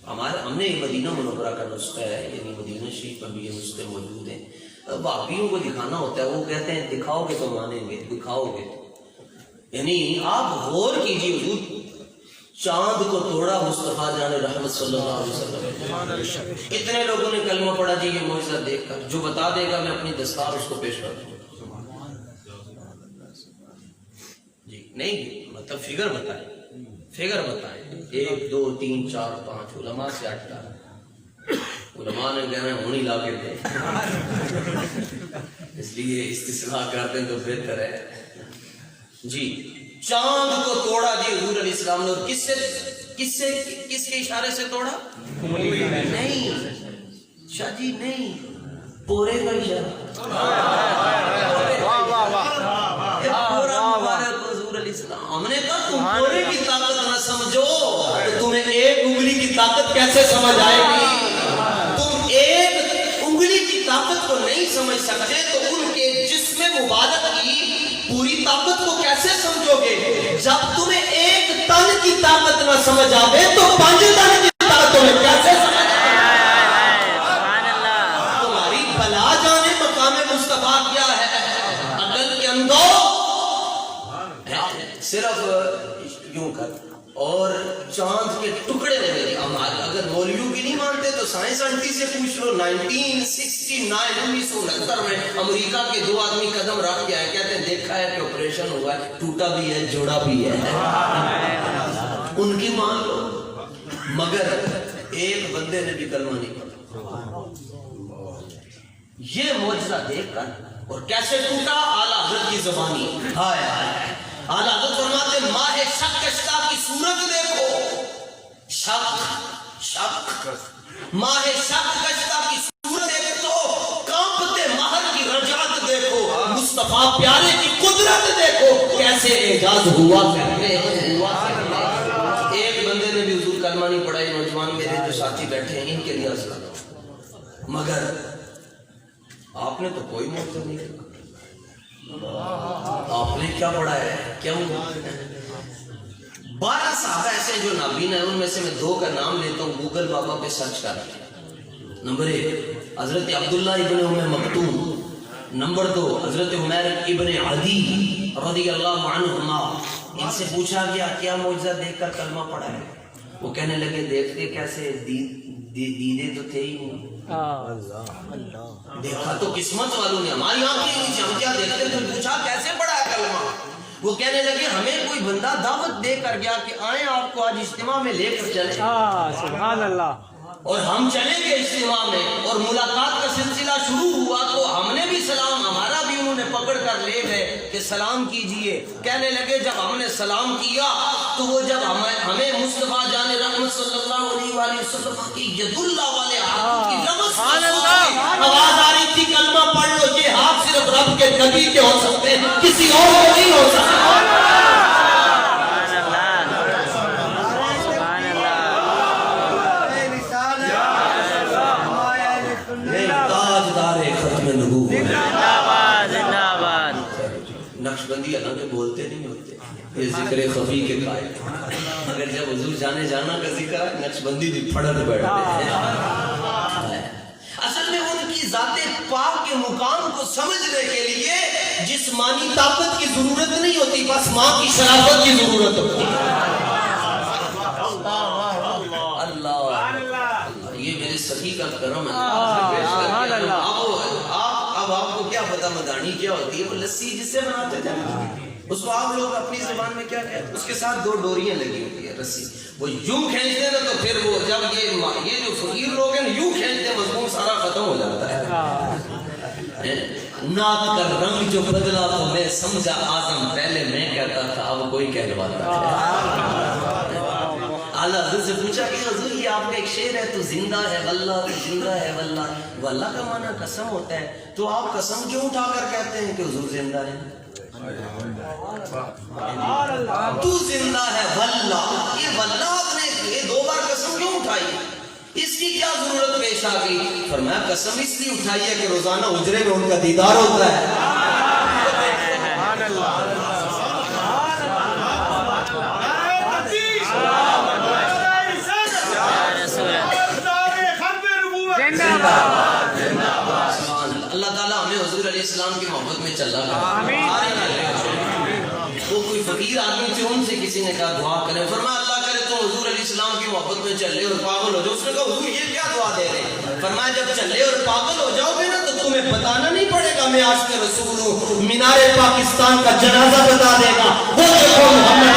ہم نے مدینہ منورہ کا نسخہ ہے, یعنی مدینہ شریف پر بھی یہ نسخے موجود ہیں. بھابیوں کو دکھانا ہوتا ہے, وہ کہتے ہیں دکھاؤ گے تو مانیں گے, دکھاؤ گے تو, یعنی آپ غور کیجیے, حضور چاند کو توڑا مصطفیٰ جان رحمت صلی اللہ علیہ وسلم. کتنے لوگوں نے کلمہ پڑھا جی یہ معجزہ دیکھ کر, جو بتا دے گا میں اپنی دستار اس کو پیش کر دوں جی. نہیں مطلب فگر بتائیں, 1 2 3 4 5 علماء سے 8 علماء نے کہنا ہونی لا کے دے, اس لیے استثناء کرتے ہیں تو بہتر ہے جی. چاند کو توڑا جی حضور علیہ السلام نے, اور کس کے اشارے سے توڑا؟ نہیں شاہ جی, نہیں, پورے کا اشارہ. حضور علیہ السلام, ہم نے کہا تم پورے کی طاقت نہ سمجھو تو تمہیں 1 انگلی کی طاقت کیسے سمجھ آئے گی؟ تم 1 انگلی کی طاقت کو نہیں سمجھ سکتے تو ان کے جسم مبارک کی پوری طاقت کو کیسے سمجھو گے؟ جب تمہیں 1 تن کی طاقت نہ سمجھ آئے تو 5 تن کی طاقت تمہیں کیسے سمجھ آئے؟ تمہاری بلا جانے مقام مصطفیٰ کیا ہے؟ عقل کے اندر صرف یوں کر اور چاند کے ٹکڑے لے لیں. اگر مولویوں کی نہیں مانتے تو سائنس آنٹی سے پوچھ لو. 1969 میں امریکہ کے 2 آدمی قدم رکھ کے آئے, کہتے ہیں دیکھا ہے کہ آپریشن ہوا ہے, ٹوٹا بھی ہے جوڑا بھی ہے. ان کی مان لو, مگر ایک بندے نے بھی کلمہ نہیں پڑھا. یہ معجزہ دیکھ کر اور کیسے ٹوٹا, اعلیٰ حضرت کی زبانی. اعلیٰ حضرت فرماتے ماہ شک کشتا کی صورت دیکھو, شک ماہ شک کشتا کی صورت دیکھو, کانپتے مہر کی رجعت دیکھو, مصطفیٰ پیارے کی قدرت دیکھو, کیسے اعجاز ہوا کرتے ہیں. ایک بندے نے بھی حضور کلمہ نہیں پڑھا. نوجوان میرے جو ساتھی بیٹھے ہیں ان کے لیے عرض کرتا ہوں, مگر آپ نے تو کوئی معجزہ نہیں کیا, آپ نے کیا پڑھا ہے؟ کیوں 12 صحابہ ایسے جو نابین ہیں, ان میں سے میں 2 کا نام لیتا ہوں, گوگل بابا پہ سرچ کر. نمبر 1 حضرت عبداللہ ابن ام مکتوم, نمبر 2 حضرت عمیر ابن عدی رضی اللہ عنہما. ان سے پوچھا گیا کیا معجزہ دیکھ کر کلمہ پڑھا ہے؟ وہ کہنے لگے دیکھتے کیسے, دیدے تو تھے ہی نہیں, دیکھا تو قسمت والوں نے, ہماری آنکھیں نیچے, ہم کیا دیکھتے تھے. پوچھا کیسے پڑھا ہے کلمہ؟ وہ کہنے لگے ہمیں کوئی بندہ دعوت دے کر گیا کہ آئیں آپ کو آج اجتماع میں لے کر چلیں. سبحان اللہ. اور ہم چلیں گے اجتماع میں, اور ملاقات کا سلسلہ شروع ہوا تو ہم نے بھی سلام, ہمارا بھی انہوں نے پکڑ پکڑ کر لے گئے کہ سلام کیجئے. کہنے لگے جب ہم نے سلام کیا تو وہ جب ہمیں مصطفیٰ جان رحمت صلی اللہ علیہ وآلہ وسلم کی ید اللہ والے ہاتھ کی لمس آواز آ رہی تھی کلمہ پڑھ لو. یہ ہاتھ صرف رب کے نبی کے ہو سکتے ہیں, کسی اور کے نہیں ہو سکتے. نقشبندی حالانکہ بولتے نہیں ہوتے, یہ ذکر خفی کے قائل, مگر جب حضور جانے جانا کا ذکر ہے نقشبندی بھی پھڑ بیٹھتے ہیں. اصل میں ان کی ذات پاک کے مقام کو سمجھنے کے لیے جسمانی طاقت کی ضرورت نہیں ہوتی, بس ماں کی شرافت کی ضرورت ہوتی ہے. اللہ یہ میرے سخی کا کرم ہے. اب آپ کو کیا پتا مدانی کیا ہوتی ہے, وہ لسی جس سے بناتے تھے اس کو آپ لوگ اپنی زبان میں کیا کہتے ہیں, اس کے ساتھ 2 ڈوریاں لگی ہوتی ہے رسی, وہ یوں کھینچتے ہیں نا تو پھر وہ جب یہ جو فقیر لوگ ہیں یوں کھینچتے ہیں مضمون سارا ختم ہو جاتا ہے. نات کا رنگ جو بدلا تو میں سمجھا آدم, پہلے میں کہتا تھا اب کوئی کہلواتا ہے. اعلیٰ حضور سے پوچھا کہ حضور یہ آپ کا ایک شعر ہے تو زندہ ہے واللہ, تو زندہ ہے واللہ, واللہ کا معنی قسم ہوتا ہے, تو آپ قسم کیوں اٹھا کر کہتے ہیں کہ حضور زندہ ہے؟ تو زندہ ہے واللہ, یہ واللہ آپ نے یہ 2 بار قسم کیوں اٹھائی, اس کی کیا ضرورت پیش آ گئی؟ فرمایا قسم اس لیے اٹھائی ہے کہ روزانہ حجرے میں ان کا دیدار ہوتا ہے. اللہ تعالیٰ ہمیں حضور علیہ السلام کی محبت میں چلا گیا. وہ کوئی فقیر آدمی تھے, ان سے کسی نے کہا دعا کریں, فرمایا اللہ کرے تم حضور علیہ السلام کی محبت میں چلے اور پاگل ہو جاؤ. اس نے کہا حضور یہ کیا دعا دے رہے ہیں؟ فرمایا جب چلے اور پاگل ہو جاؤ گے نا تو تمہیں بتانا نہیں پڑے گا میں عاشق رسول ہوں, مینار پاکستان کا جنازہ بتا دے گا وہ دیکھو محمد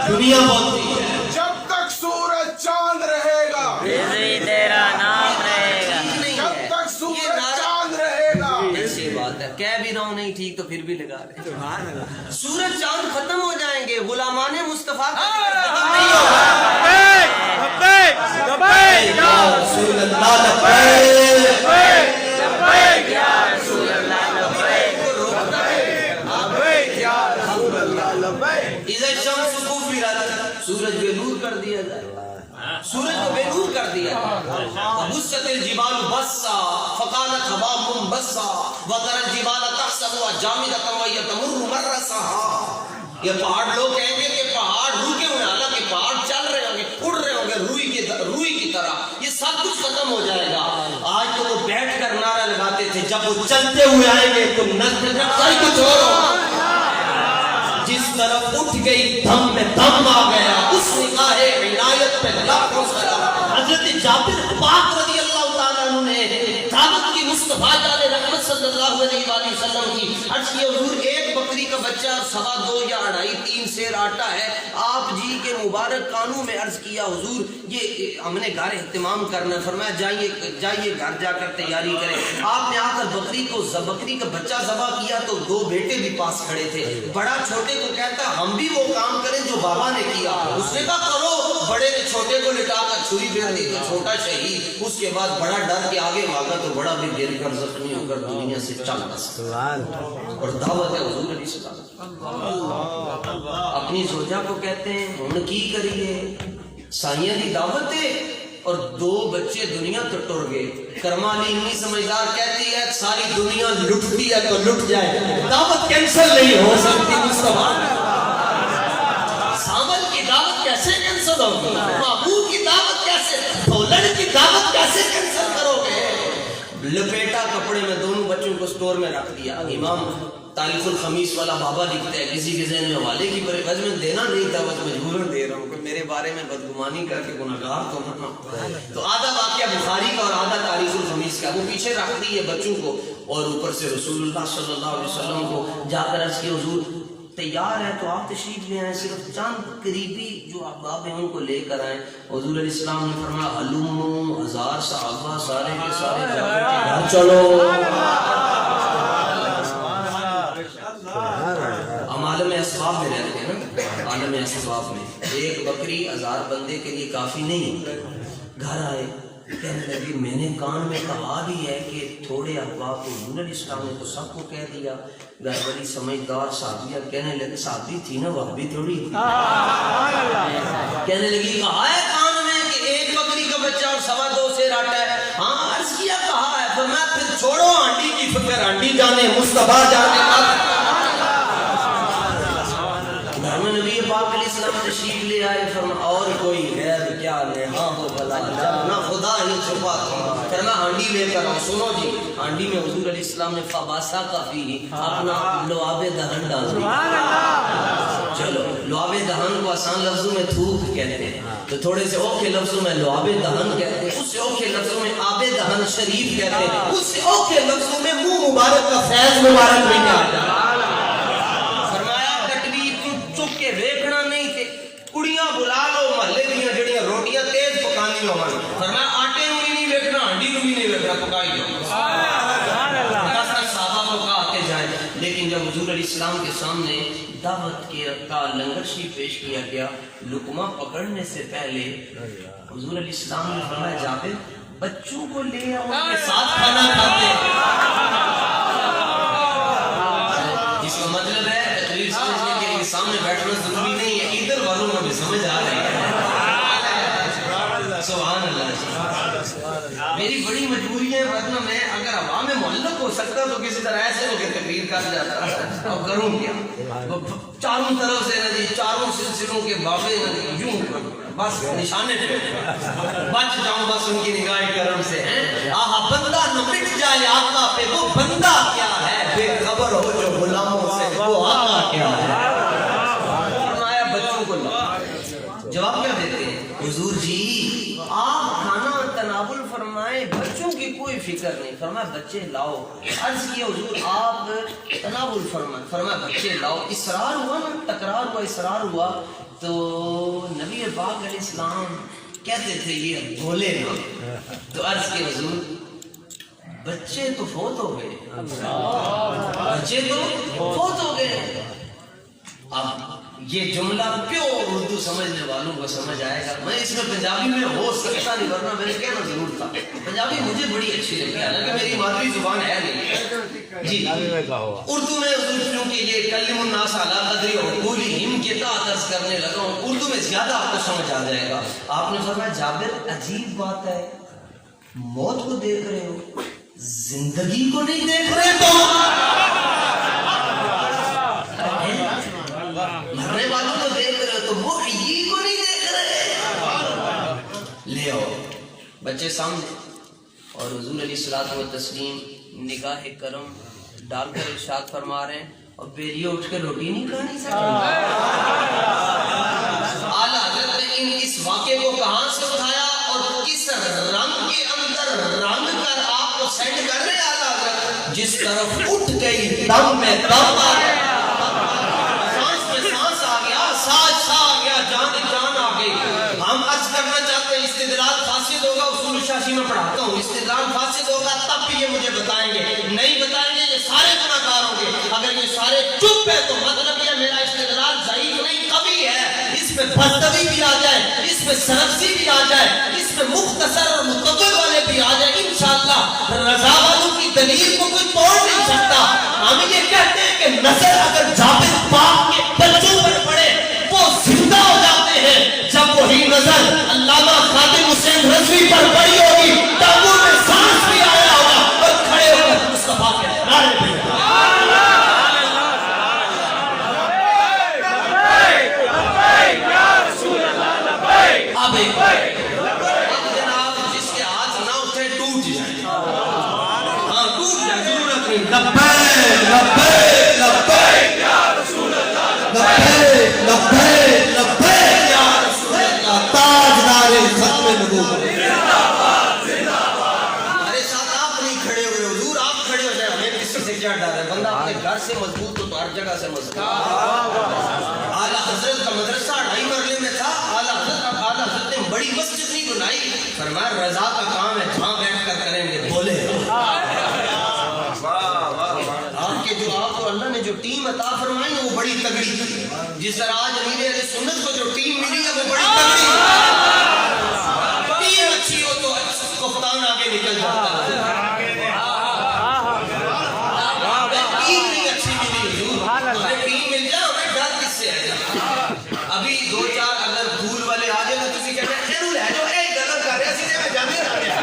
دنیا بولتی ہے جب تک سورج چاند رہے گا تیرا نام رہے گا, جب تک سورج چاند رہے گا. ایسی بات ہے, کہہ بھی رہا ہوں نہیں ٹھیک تو پھر بھی لگا رہے. سورج چاند ختم ہو جائیں گے, غلامان مصطفیٰ کا ختم نہیں ہوگا. رسول اللہ لبیک یا رسول اللہ لبیک. اذا الشمس كورت, سورج بے نور کر دیا جائے, سورج کو بے نور کر دیا جائے. وبست الجبال بسا فقالت هباء منبثا وترى الجبال تحسبها جامدة وهي تمر مر السحاب. یہ پہاڑ لوگ کہیں گے کہ پہاڑ رکے ہوئے, حالانکہ پہاڑ چل رہے ہوں گے, اڑ رہے ہوں گے روئی کی طرح. یہ سب کچھ ختم ہو جائے گا. آج تو وہ بیٹھ کر نعرہ لگاتے تھے, جب وہ چلتے ہوئے آئیں گے تو نظر کچھ اور ہوگا. جس طرف اٹھ گئی دم میں دم آ گیا, اس نگاہ عنایت پہ لاکھوں سلام. حضرت جابر پاک رضی اللہ تعالیٰ عنہ نے دعوت کی مصطفیٰ جان رحمت صلی اللہ علیہ وآلہ وسلم کی. عرض کی حضور ایک بکری کا بچہ 2.25 یا 2.5-3 سیر آٹا ہے, آپ جی کے مبارک کانوں میں عرض کیا حضور یہ ہم نے گھر اہتمام کرنا. فرمایا جائیے گھر جا کر تیاری کریں. آپ نے آ کر بکری کا بچہ ذبح کیا تو 2 بیٹے بھی پاس کھڑے تھے. بڑا چھوٹے کو کہتا ہم بھی وہ کام کریں جو بابا نے کیا. اس نے کہا کرو. بڑے نے چھوٹے کو لٹا کر چھری پھیر دی تو چھوٹا شہید. اس کے بعد بڑا ڈر کے آگے بھاگا تو بڑا بھی گر کر زخمی ہو کر دنیا سے چل بسا. اور دعوت ہے حضور علیہ السلام. اپنی زوجہ کو کہتے ہیں ہن کی کریے, سائیاں دی دعوت ہے اور 2 بچے دنیا تو ٹر گئے. کرمالی اتنی سمجھدار کہتی ہے ساری دنیا لٹتی ہے تو لٹ جائے, دعوت کینسل نہیں ہو سکتی. مصطفیٰ سامل کی دعوت کیسے کینسل ہوگی, محبوب کی دعوت کیسے, دولت کی دعوت کیسے کینسل کرو گے. لپیٹا کپڑے میں دونوں بچوں کو سٹور میں رکھ دیا. امام تاریخ الخمیس والا بابا لکھتا ہے کسی کے ذہن میں حوالے کی بس میں دینا نہیں تھا, بس مجبوراً دے رہا ہوں کہ میرے بارے میں بدگمانی کر کے گناہگار تو نہ. تو آدھا واقعہ بخاری کا اور آدھا تاریخ الخمیس کا. وہ پیچھے رکھ دی ہے بچوں کو اور اوپر سے رسول اللہ صلی اللہ علیہ وسلم کو جا کر عرض کی حضور تیار ہے تو آپ تشریف لے آئیں، صرف چند قریبی جو احباب ہیں ان کو لے کر آئیں۔ حضور علیہ السلام نے فرمایا علوم 1000 صحابہ سارے کے سارے جابر کے گھر چلو۔ ہم عالم اسباب میں رہتے ہیں نا، عالم اسباب میں ایک بکری 1000 بندے کے لیے کافی نہیں ہے۔ گھر آئے کہنے لگی میں نے کان میں کہا بھی ہے کہ تھوڑے احباب کو، حضور علیہ السلام نے تو سب کو کہہ دیا۔ گھر والی سمجھدار صحابیہ کہنے لگے، صحابی تھی نا وہ بھی تھوڑی، کہنے لگی کہا ہے کان میں کہ ایک بکری کا بچہ اور 2.25 سے راٹا ہے۔ ہاں عرض کیا کہا ہے، فرمایا پھر چھوڑو ہانڈی کی فکر، ہانڈی جانے مصطفیٰ جانے۔ گھر میں نبی پاک علیہ السلام تشریف لے آئے، فرمایا اور کوئی غیر کیا لے، ہاں وہ بھلا جب نہ خدا ہی چھپا تھا، فرمایا ہانڈی لے کر آؤ۔ سنو جی، ہانڈی میں حضور علیہ السلام نے فباسا کافی اپنا لعاب دہن ڈال دیا۔ چلو لعاب دہن کو آسان لفظوں میں تھوک کہتے ہیں، تو تھوڑے سے اوکھے لفظوں میں لعاب دہن کہتے ہیں، اس سے اوکھے لفظوں میں آب دہن شریف کہتے ہیں، اس سے اوکھے لفظوں میں منہ مبارک کا فیض مبارک بھی کہتے ہیں۔ ویکھنا نہیں تے کڑیاں بلا لو محلے دیاں جڑیاں روٹیاں تیز پکانی ہون، فرمایا آٹے نوں نہیں ویکھنا، ہانڈی نوں بھی نہیں ویکھنا، پکائی جاؤ۔ سبحان اللہ۔ صحابہ کو کہا کے جائیں، لیکن جب حضور علیہ السلام کے سامنے دعوت کا لنگر شریف پیش کیا گیا، لقمہ پکڑنے سے پہلے حضور علیہ السلام نے فرمایا جابر بچوں کو لے آؤ، ان کے ساتھ کھانا کھاتے ہیں۔ جس کا مطلب ہے تقریر سمجھنے کے لیے سامنے بیٹھنا ضروری نہیں ہے، ادھر والوں کو بھی سمجھ آ رہی ہے۔ سبحان اللہ۔ میری بڑی مجبوری ہے، ورنہ میں اگر عوام معلق ہو سکتا تو کسی طرح ایسے ہو کے تقریر کر جاتا، اب کروں کیا؟ چاروں طرف سے نا جی، چاروں سلسلوں کے بابے یوں بس نشانے پہ بچ جاؤں بس ان کی نگاہ کرم سے ہیں۔ آہا بندہ نہ مٹ جائے آقا پہ، وہ بندہ کیا ہے، بے خبر ہو جو غلاموں سے، وہ آقا کیا ہے۔ فرمایا بچوں کو لاؤ۔ جواب کیا دیتے ہیں حضور جی آپ کھانا تناول فرمائیں، بچوں کی کوئی فکر نہیں، فرمایا بچے لاؤ۔ عرض کیا حضور آپ تناول فرمائیں، فرمایا بچے لاؤ۔ اصرار ہوا نا، تکرار ہوا، اصرار ہوا، تو نبی پاک علیہ السلام کہتے تھے یہ بولے نا، تو عرض کیا حضور بچے تو فوت ہو گئے، بچے تو فوت ہو گئے۔ اب یہ جملہ پیور اردو سمجھنے والوں کو سمجھ آئے گا، میں اس میں پنجابی میں ہو سکتا نہیں، ورنہ میں نے کہنا ضرور تھا۔ پنجابی مجھے بڑی اچھی لگی، حالانکہ میری مادری زبان ہے نہیں جی۔ اردو میں حضور کیونکہ یہ کلم الناس علی قدر عقولہم کے تحت عرض کرنے لگا ہوں، اردو میں زیادہ آپ کو سمجھ آ جائے گا۔ آپ نے فرمایا جابر عجیب بات ہے، موت کو دیکھ رہے ہو زندگی کو نہیں دیکھ رہے، تو مرنے والوں کو دیکھ رہے ہو تو محیی کو نہیں دیکھ رہے۔ لے آؤ بچے سامنے، اور حضور علیہ الصلوۃ والتسلیم نگاہ کرم ڈال کر ارشاد فرما رہے ہیں، اور بیریوں اٹھ کے روٹی نہیں کھانی سکتے۔ اعلیٰ حضرت نے اس واقعے کو کہاں سے اٹھایا اور کس رنگ کے اندر رنگ کر آپ کو سینڈ کر رہے اعلیٰ حضرت، جس طرف اٹھ گئی دم میں دم آ گیا، سانس میں سانس آ گیا، سانس آ گیا، جان آ گئی۔ ہم عرض کرنا چاہتے ہیں استدلال فاسد ہوگا، اصول شاشی میں پڑھاتا ہوں، استدلال فاسد ہوگا تب بھی یہ مجھے بتائیں گے، نہیں بتائیں گے یہ سارے گناہ گار ہوں گے۔ اگر یہ سارے چپ ہے تو مطلب یہ میرا استدلال ضعیف نہیں قوی ہے، اس میں بھردوی بھی آ جائے، اس میں سرفسی بھی آ جائے، اس میں مختصر اور متبر والے بھی آ جائے، انشاءاللہ رضا والوں کی دلیل کو کوئی توڑ نہیں سکتا۔ ہم یہ کہتے ہیں کہ نظر اگر جابر پاک کے بچوں پر پڑے وہ زندہ ہو جاتے ہیں، جب وہی نظر علامہ خادم حسین رضوی پر پڑی ہوگی تب وہ میں سانس بھی آیا ہوگا اور کھڑے ہو کر مصطفیٰ کے نعرے بھی اب جناب جس کے ہاتھ نہ اٹھے ٹوٹ جائے، ہاں ٹوٹ جائے، ضرورت نہیں۔ لبیک لبیک لبیک یا رسول اللہ، لبیک لبیک لبیک یا رسول اللہ، تاجدار ختم نبوت۔ فرمایا رضا کا کام ہے جہاں بیٹھ کر کریں گے بولے آپ کے جو آپ کو اللہ نے جو ٹیم عطا فرمائی ہے وہ بڑی تگڑی، جس طرح آج امیر اہل سنت کو جو ٹیم ملی ہے وہ بڑی تگڑی، ٹیم اچھی ہو تو کپتان آگے نکل جاتا ہے، ٹیم نہیں اچھی ملی ہمیں ٹیم مل جائے ہمیں ڈر کس سے آئے گا؟ ابھی دو چار اگر دھول والے آ جائے تو تسی کہتے ہیں خیرول ہے جو ایک غلط کر رہے ہیں سیدھے میں جانے آ گیا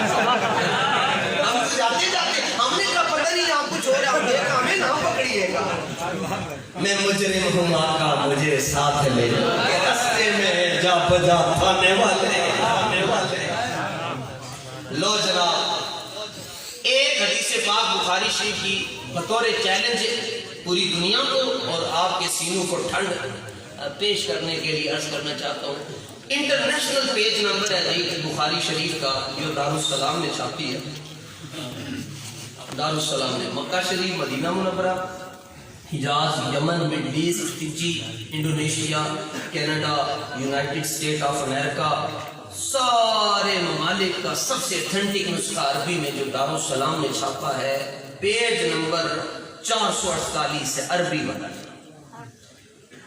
ہم تو جاتے جاتے ہم نے کہا پتہ نہیں آپ کچھ ہو رہا ہم دیکھا ہمیں نہ پکڑیے گا، میں مجرم ہوں آقا مجھے ساتھ لے کہ رستے میں جا بجا تھانے والے لو جناب ایک حدیث پاک بخاری شریف کی بطور چیلنج پوری دنیا کو اور آپ کے سینوں کو ٹھنڈ پیش کرنے کے لیے عرض کرنا چاہتا ہوں۔ انٹرنیشنل پیج نمبر ہے جی بخاری شریف کا جو دارالسلام نے چھاپی ہے، دارالسلام نے مکہ شریف، مدینہ منورہ، Hejaz, Yemen, Middle East, Fiji, Indonesia, Canada, United State of America, سارے ممالک کا سب سے اتھینٹک نسخہ عربی میں جو دارالسلام نے چھاپا ہے، پیج نمبر 448 ہے عربی والا۔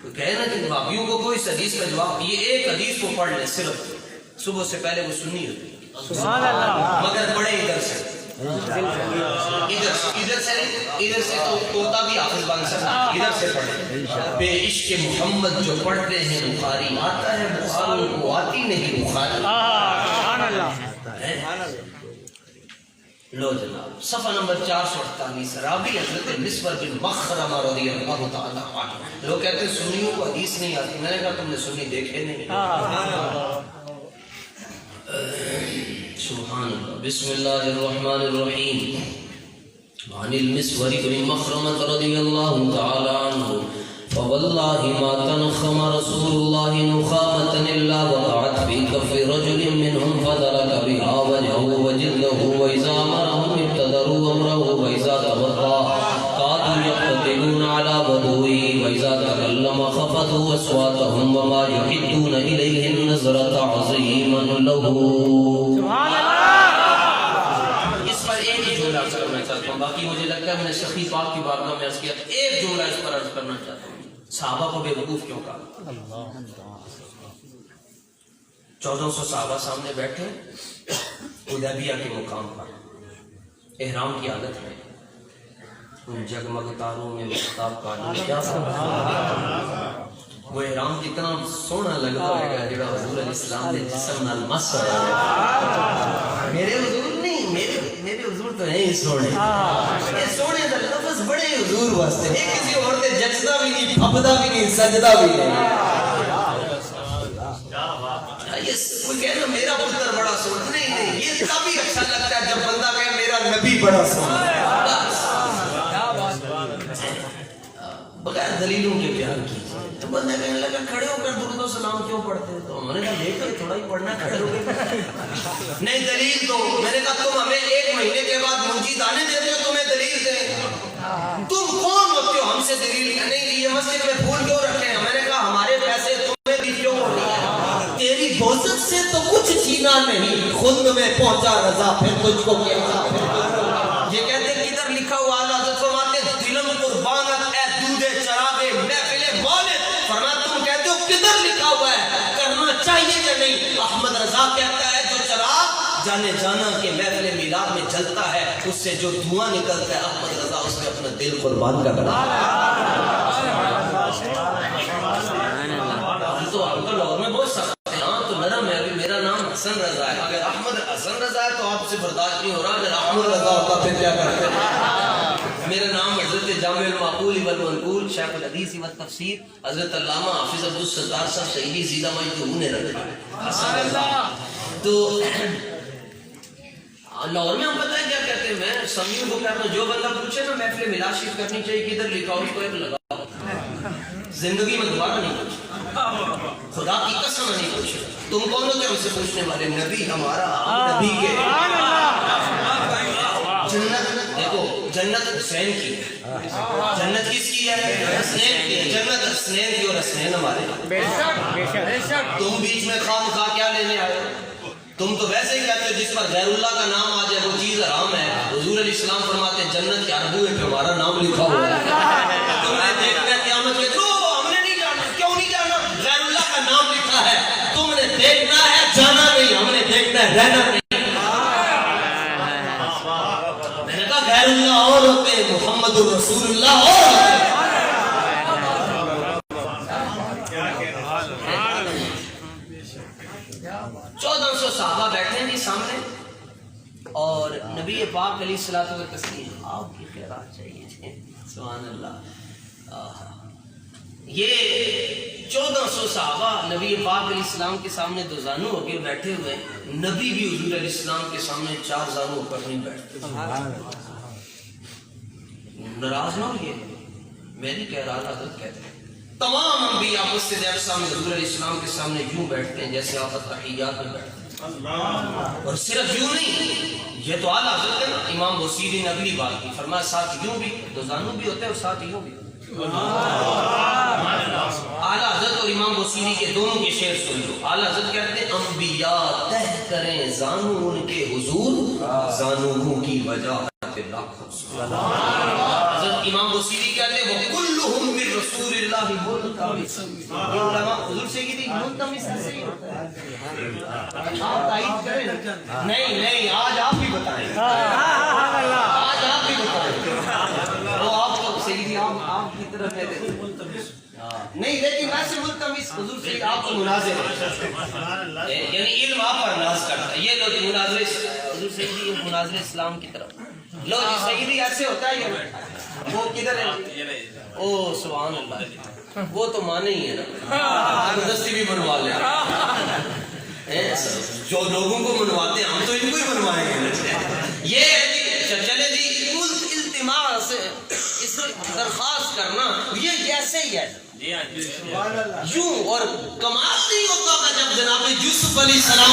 تو کہے نا کہ بھابیوں کو کوئی حدیث کا جواب، یہ ایک حدیث کو پڑھ لیں صرف صبح سے پہلے وہ سنی ہوتی مگر پڑھے ادھر سے ادھر سے تو طوطا بھی حافظ بن سکتا، ادھر سے پڑھیں۔ بے عشق محمد جو پڑھتے ہیں بخاری آتا ہے، بخاری کو آتی نہیں بخاری۔ لو جناب صفحہ نمبر 448 راوی حضرت مسور بن مخرمہ رضی اللہ تعالیٰ عنہ۔ لوگ کہتے ہیں سنیوں کو حدیث نہیں آتی، میں نے کہا تم نے سنی دیکھے نہیں۔ سبحان اللہ، بسم اللہ الرحمن الرحیم۔ عن المسور بن مخرمة رضی اللہ تعالیٰ عنہ فوالله ما تنخم رسول الله نخامة إلا وقعت في كف رجل منهم فدرك بها وجهه وجلده وإذا أمرهم ابتدروا أمره وإذا توضأ قعدوا يقتتلون على وضوئه وإذا تكلم خفضوا أصواتهم وما يحدون إليه النظرة عظيما له۔ سبحان اللہ۔ اس پر ایک ہی جملہ عرض کرنا چاہتا ہوں، باقی مجھے لگتا ہے میں نے سخی پاک کی بارگاہ میں عرض کیا، ایک جملہ اس پر عرض کرنا چاہتا ہوں۔ صحابہ کو بے وقوف کیوں کہا؟ 1400 صحابہ سامنے بیٹھے حدیبیہ کے مقام پر، احرام کی حالت میں، ان جگمگ تاروں میں مختاب کا کیا وہ احرام کتنا سونا لگتا ہے جڑا حضور علیہ السلام نے جسم نال مس ہویا۔ میرے حضور نہیں، میرے حضور تو نہیں سونے، یہ سونے دا لفظ بڑے حضور واسطے ہے، کسی اور تے جچدا بھی نہیں، پھپدا بھی نہیں، سجدہ بھی نہیں۔ یہ کوئی کہے نا میرا پتر بڑا سونا، نہیں، یہ تبھی اچھا لگتا ہے جب بندہ کہے میرا نبی بڑا سونا ہے۔ بغیر دلیلوں کے بیان کی تو بندہ کہنے لگا کھڑے ہو کر درود و سلام کیوں پڑھتے ہیں؟ تو میں نے کہا دیکھ کر تھوڑا ہی پڑھنا، کھڑے ہو گئے نہیں دلیل تو میں نے کہا تم ہمیں ایک مہینے کے بعد منجی دانے دیتے ہو، تمہیں دلیل دیں؟ تم کون ہوتے ہو ہم سے دلیل نہیں؟ یہ مسجد میں پھول کیوں رکھے ہیں؟ میں نے کہا ہمارے پیسے تمہیں بھی کیوں ہونی ہے؟ تیری بوزت سے تو کچھ چھینا نہیں، خود میں پہنچا رضا پھر تجھ کو کیا؟ یہ کہتے ہیں کدھر لکھا ہوا؟ حضرت فرماتے دلم قربانت اے دودے چراغے محفل مولد، فرمایا تم کہتے ہو کدھر لکھا ہوا ہے، کرنا چاہیے یا نہیں؟ احمد رضا کہتا ہے جو چراغ جانے جانا کہ محفل میلاد میں جلتا ہے اس سے جو دھواں نکلتا ہے احمد رضا اس نے اپنا دل قربان کا بنا۔ ہم تو لاہور میں بہت سخت ہیں، ہاں تو نرم ہے، میرا نام حسن رضا ہے، اگر احمد حسن رضا ہے تو آپ سے برداشت نہیں ہو رہا، اگر احمد رضا ہوتا پھر کیا کرتے ہیں؟ میرا نام حضرت جامع المعقول والمنقول شیخ الحدیث والتفسیر حضرت علامہ حافظ عبدالستار صاحب شہیدی زیدہ مجدہ نے رکھا ہے حسن رضا۔ تو لاہور میں ہم پتہ ہے کیا کہتے ہیں، میں سمیوں کو کہتا ہوں جو بندہ پوچھے نا محفل میلاد شریف کرنی چاہیے کدھر لکھا اس کو ایک لگاؤ، زندگی میں دوبارہ نہیں پوچھے، خدا کی قسم نہیں پوچھے۔ تم کون ہوتے ہم سے پوچھنے والے؟ نبی ہمارا، نبی کے جنت دیکھو، جنت حسین کی، جنت کس کی ہے؟ حسین کی، جنت حسین کی اور حسین ہمارے۔ تم بیچ میں خواہ کیا لینے آئے؟ تم تو ویسے ہی کہتے ہو جس پر غیر اللہ کا نام آ جائے وہ چیز حرام ہے. حضور علیہ السلام فرماتے ہیں جنت کے اربوں پہ ہمارا نام لکھا ہوا ہے. تم نے دیکھنا ہے قیامت میں تو ہم نے نہیں جانا. کیوں نہیں جانا؟ غیر اللہ کا نام لکھا ہے. تم نے دیکھنا ہے جانا نہیں, ہم نے دیکھنا ہے رہنا نہیں. میں نے کہا غیر اللہ اور ہوتے ہیں, محمد الرسول اللہ اور ہوتے ہیں. 1400 صحابہ بیٹھے ہیں جی سامنے, اور نبی پاک علیہ الصلوۃ والتسلیم آپ کی خیرات چاہیے جی. سبحان اللہ. یہ 1400 صحابہ نبی پاک علیہ السلام کے سامنے دو زانو ہو کے بیٹھے ہوئے ہیں. نبی بھی حضور علیہ السلام کے سامنے 4 زانو ہو کر نہیں بیٹھتے. ناراض نہ ہوئے, میں نہیں کہہ رہا, حضرت کہتے ہیں تمام انبیاء مسجد اقصی میں حضور علیہ السلام کے سامنے یوں بیٹھتے ہیں جیسے آپ تحیات میں بیٹھتے ہیں. اور صرف یوں نہیں, یہ تو اعلیٰ حضرت ہے نا. امام بصیری نے اگلی بات کی, فرمایا ساتھ یوں بھی دو زانو بھی ہوتے ہیں اور ساتھ یوں بھی. اعلیٰ حضرت اور امام بصیری کے دونوں کے شعر سن لو. اعلیٰ حضرت کہتے ہیں انبیاء تہ کریں زانو ان کے حضور, زانو کی وجہ لاکھوں. حضرت امام بصیری کہتے ہیں وہ کلہم من رسول اللہ ملتمس. یہ علماء حضور سے کی تھی ملتمس سے ہی ہوتا ہے. آپ تائید کریں. نہیں نہیں, آج آپ بھی بتائیں, آج آپ بھی بتائیں. وہ آپ کو سیدی آپ کی طرف ہے نہیں, لیکن ویسے ملتمس حضور سے آپ کو مناظر ہے, یعنی علم آپ پر ناز کرتا ہے. یہ لو جی مناظر حضور سیدی مناظر اسلام کی طرف. لو جی سیدی ایسے ہوتا ہے یہ وہ کدھر ہے؟ او سبحان اللہ, وہ تو مانے ہی ہے نا, زبردستی بھی بنوا لیں. جو لوگوں کو منواتے ہیں ہم تو ان کو ہی بنوائیں گے. یہ چلے جی التماس اس درخواست کرنا یہ جیسے ہی ہے یوں. اور کمال نہیں ہوتا کہ جب جناب یوسف علیہ السلام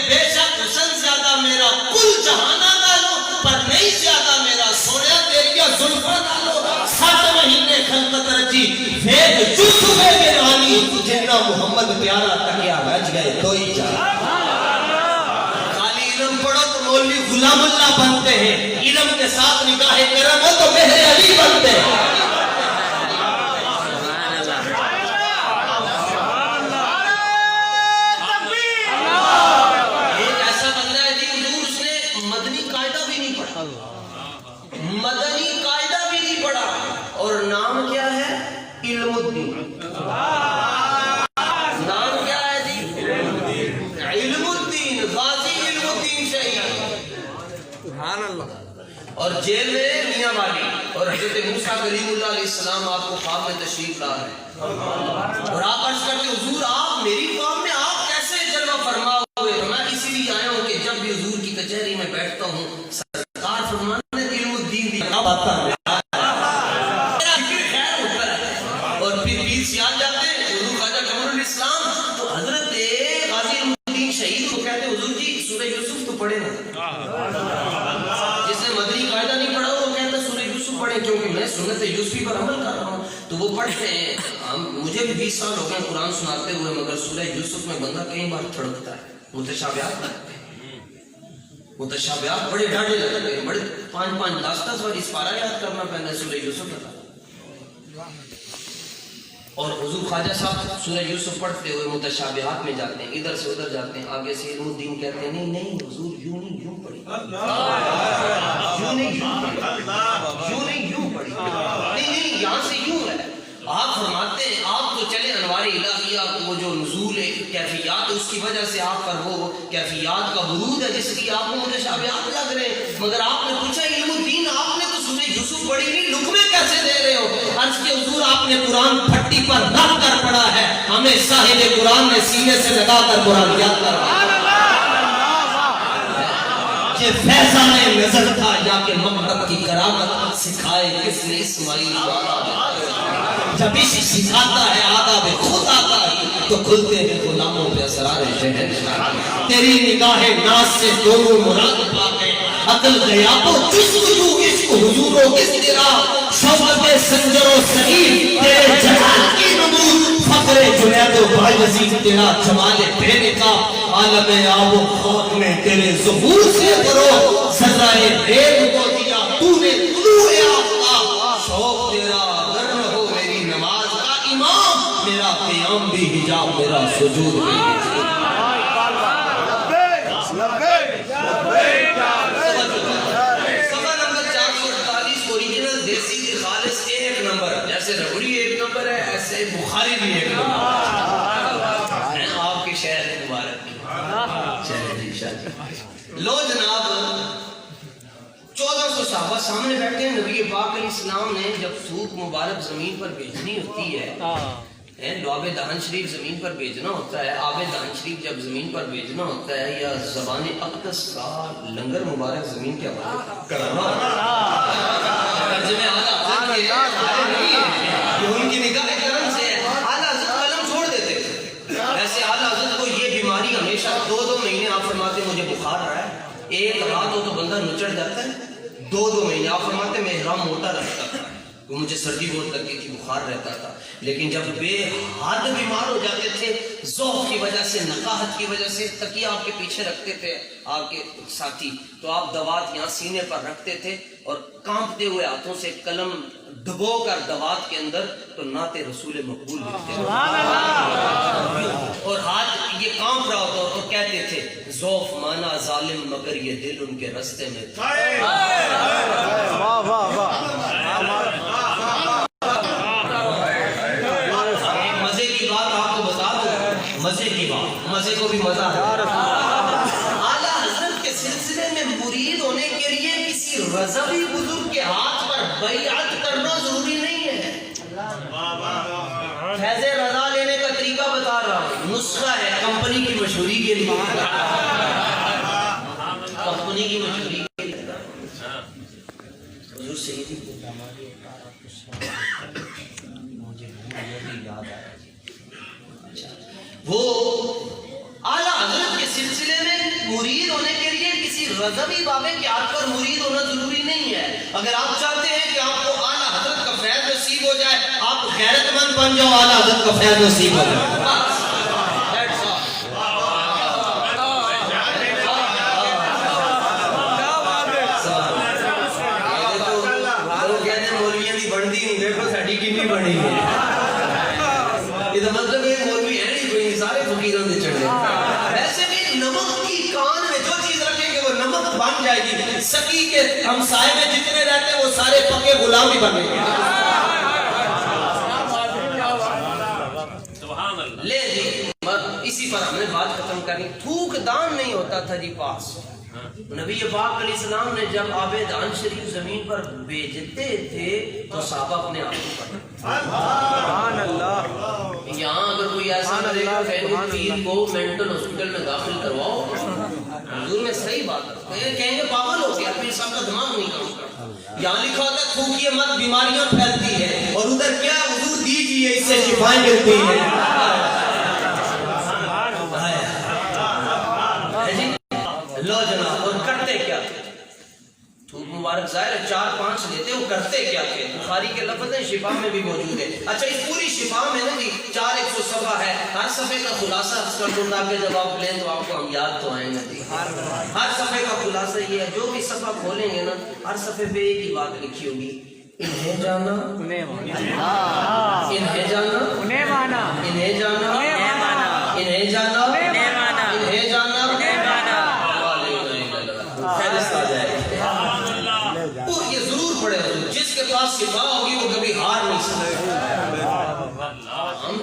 بے شک حسن زیادہ میرا کل جہانا ڈالو پر نہیں زیادہ میرا سونا تیریا زلفا ڈالو. 7 مہینے خلقت رچی بھید یوسف کے رانی جنہ محمد پیارا تکیا بچ گئے تو ہی جا. خالی علم پڑھو تو مولوی غلام اللہ بنتے ہیں, علم کے ساتھ نکاح کرم ہو تو مہر علی بنتے ہیں. مدنی قاعدہ بھی نہیں پڑھا, اور نام کیا ہے؟ علم الدین. نام کیا ہے جی؟ علم الدین. غازی علم الدین شہید. سبحان اللہ. اور جیل میں میاں والی اور حضرت موسیٰ کلیم اللہ علیہ السلام آپ کو خواب میں تشریف لا رہے ہیں, اور آپ عرض کرتے حضور آپ میری خواب میں آپ کیسے جلوہ فرما ہوئے؟ میں اسی لیے آیا ہوں کہ جب بھی حضور کی کچہری میں بیٹھتا ہوں سرکار فرمانے علم الدین دی باتا ہے. اور پھر پیر سیاد جاتے ہیں حضور خواجہ قمر الاسلام تو حضرت غازی علم الدین شہید کو کہتے ہیں حضور جی سورہ یوسف تو پڑھے نا. جس نے مدنی قاعدہ نہیں پڑھا وہ کہتا ہے سورہ یوسف پڑھے, کیونکہ میں سنت یوسفی پر عمل کر رہا ہوں. تو وہ پڑھتے ہیں. مجھے بھی 20 سال ہو گئے قرآن سناتے ہوئے, مگر سورہ یوسف میں بندہ کئی بار تھڑکتا ہے. متشابہات لگتے ہیں, متشابہات بڑے ڈاڑے لگتے ہیں, بڑے 5-5 10 بار اس پارہ یاد کرنا پہنا ہے سورہ یوسف کا. اور حضور خواجہ صاحب سورہ یوسف پڑھتے ہوئے متشابہات میں جاتے ہیں, ادھر سے ادھر جاتے ہیں. آگے سے علم الدین کہتے ہیں نہیں نہیں حضور یوں نہیں یوں پڑھی, یوں نہیں یوں پڑھی, یوں نہیں یوں پڑھی, نہیں نہیں یہاں سے یوں ہے. آپ فرماتے ہیں آپ تو چلے انوار الہیہ وہ جو نزول کیفیات اس کی وجہ سے آپ پر وہ کیفیات کا ورود ہے جس کی آپ کو متشابہات لگ رہے ہیں, مگر آپ نے پوچھا علم الدین آپ نے تو سورہ یوسف پڑھی نہیں, لقمے کیسے دے رہے ہو؟ عرض کے حضور آپ نے قرآن پھٹی پر رکھ کر پڑھا ہے, ہمیں صاحب قرآن نے سینے سے لگا کر قرآن یاد کروایا. یہ فیضان نظر تھا یا کہ مکتب کی کرامت سکھائے کس نے اسماعیل والا. جب عشق سکھاتا ہے آداب خود آتا ہی تو کھلتے ہیں غلاموں پہ اسرار شہنشاہ. تیری نگاہ ناز سے دونوں مراد پا گئے, عقل گیا تو جستجو عشق حضور و اس طرح شوق سنجر و سعید تیرے جلال کی نمود تیرا جمال بے نقاب عالم آب و خاک میں تیرے ظہور سے کرو سزائے دیو کو دیا تو نے طلوع آفتاب شوق تیرا اگر نہ ہو میری نماز کا امام میرا قیام بھی حجاب میرا سجود بھی جیسے ربڑی ایک نمبر ہے ایسے بخاری بھی ایک نمبر ہے آپ کے شہر مبارک لو جناب 1400 صحابہ سامنے بیٹھے ہیں نبی پاک علیہ السلام نے جب تھوک مبارک زمین پر بھیجنی ہوتی ہے لعاب دہن شریف زمین پر بھیجنا ہوتا ہے آب دہن شریف جب زمین پر بھیجنا ہوتا ہے یا زبان اقدس کا لنگر مبارک زمین کے حوالے کرنا ہوتا ہے ان کی نگاہ کرم سے اعلیٰ حضرت قلم چھوڑ دیتے تھے ایسے اعلیٰ حضرت کو یہ بیماری ہمیشہ 2 مہینے آپ فرماتے مجھے بخار رہا ہے ایک رات ہو تو بندہ نچڑ جاتا ہے 2 مہینے آپ فرماتے میں احرام موٹا رکھتا تھا مجھے سردی بہت لگتی تھی بخار رہتا تھا لیکن جب بے حد بیمار ہو جاتے تھے ذوق کی وجہ سے نقاہت کی وجہ سے تکیہ آپ کے پیچھے رکھتے تھے آپ کے ساتھی تو آپ دوات یہاں سینے پر رکھتے تھے اور کانپتے ہوئے ہاتھوں سے قلم ڈبو کر دوات کے اندر تو نعت رسول مقبول لکھتے تھے اور ہاتھ یہ کانپ رہا ہوتا اور کہتے تھے ذوف مانا ظالم مگر یہ دل ان کے رستے میں تھا مزے کی بات آپ کو بتا دوں مزے کی بات مزے کو بھی مزہ ہے اعلیٰ حضرت کے سلسلے میں مرید ہونے کے لیے کسی رضوی بزرگ کے ہاتھ پر بیعت کرنا ضروری نہیں ہے فیض رضا لینے کا طریقہ بتا رہا ہوں نسخہ ہے کمپنی کی مشہوری کے لیے کمپنی کی مشہوری کے لیے حضور سیدی وہ اعلیٰ حضرت کے سلسلے میں مرید ہونے کے لیے کسی رضوی بابے کے ہاتھ پر مرید ہونا ضروری نہیں ہے اگر آپ چاہتے ہیں کہ آپ کو اعلیٰ حضرت کا فیض نصیب ہو جائے آپ غیرت مند بن جاؤ اعلیٰ حضرت کا فیض نصیب ہو جائے مولویاں دی بڑھتی نہیں دیکھو ساڈی کتنی بڑی ہے یہ مطلب ہے مولوی ہے نہیں کوئی سارے فقیروں دے چڑھے ایسے بھی نمک کی کان میں جو چیز رکھیں گے وہ نمک بن جائے گی سکی کے ہمسائے میں جتنے رہتے ہیں وہ سارے پکے غلام ہی بنے گے لے جی اسی پر ہم نے بات ختم کرنی تھوک دان نہیں ہوتا تھا جی پاس نبی پاک علیہ السلام نے جب آب دان شریف زمین پر بھیجتے تھے تو صحابہ اپنے آپ کو پڑھتے سبحان اللہ یہاں اگر کوئی ایسا کرے گا کہ پیر کو مینٹل ہاسپٹل میں داخل کرواؤ حضور میں صحیح بات ہے کہیں گے پاگل ہو گیا پیر صاحب کا دماغ نہیں کام کرتا یہاں لکھا ہوتا ہے تھوکیے مت بیماریاں پھیلتی ہے اور ادھر کیا حضور دیجیے اس سے شفائیں ملتی ہیں لو جناب اور کرتے کیا تھے تھوک مبارک ظاہر 4-5 لیتے وہ کرتے کیا تھے بخاری کے لفظ ہیں شفا میں بھی موجود ہے اچھا اس پوری شفا میں نا جی 400 صفحہ ہے ہر صفحے کا خلاصہ کر دوں تاکہ جب آپ لیں تو آپ کو ہم یاد تو آئیں گے ہر صفحے کا خلاصہ یہ ہے جو بھی صفحہ کھولیں گے نا ہر صفحے پہ ایک ہی بات لکھی ہوگی انہیں جانا انہیں جانا انہیں مانا انہیں جانا انہیں جانا انہیں جانا یہ ضرور پڑے جس کے پاس شفا ہوگی وہ کبھی ہار نہیں سکتا ہم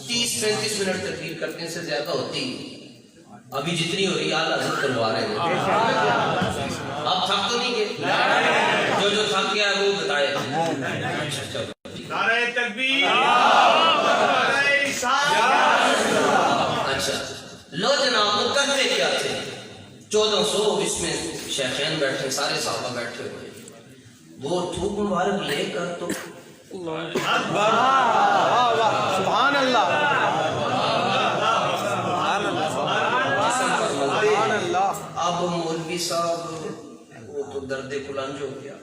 30-35 منٹ تقریر کرنے سے زیادہ ہوتی ابھی جتنی ہو رہی اعلیٰ حضرت کروا رہے ہیں آپ تھک تو نہیں گئے جو تھک گیا وہ بتائے نعرہ تکبیر اچھا لو جناب وہ کرتے کیا تھے 1400 اس میں شیخین بیٹھے سارے صحابہ بیٹھے ہوئے وہ تھوک مبارک لے کر تو سبحان اللہ اب مولوی صاحب وہ تو درد کلنج ہو گیا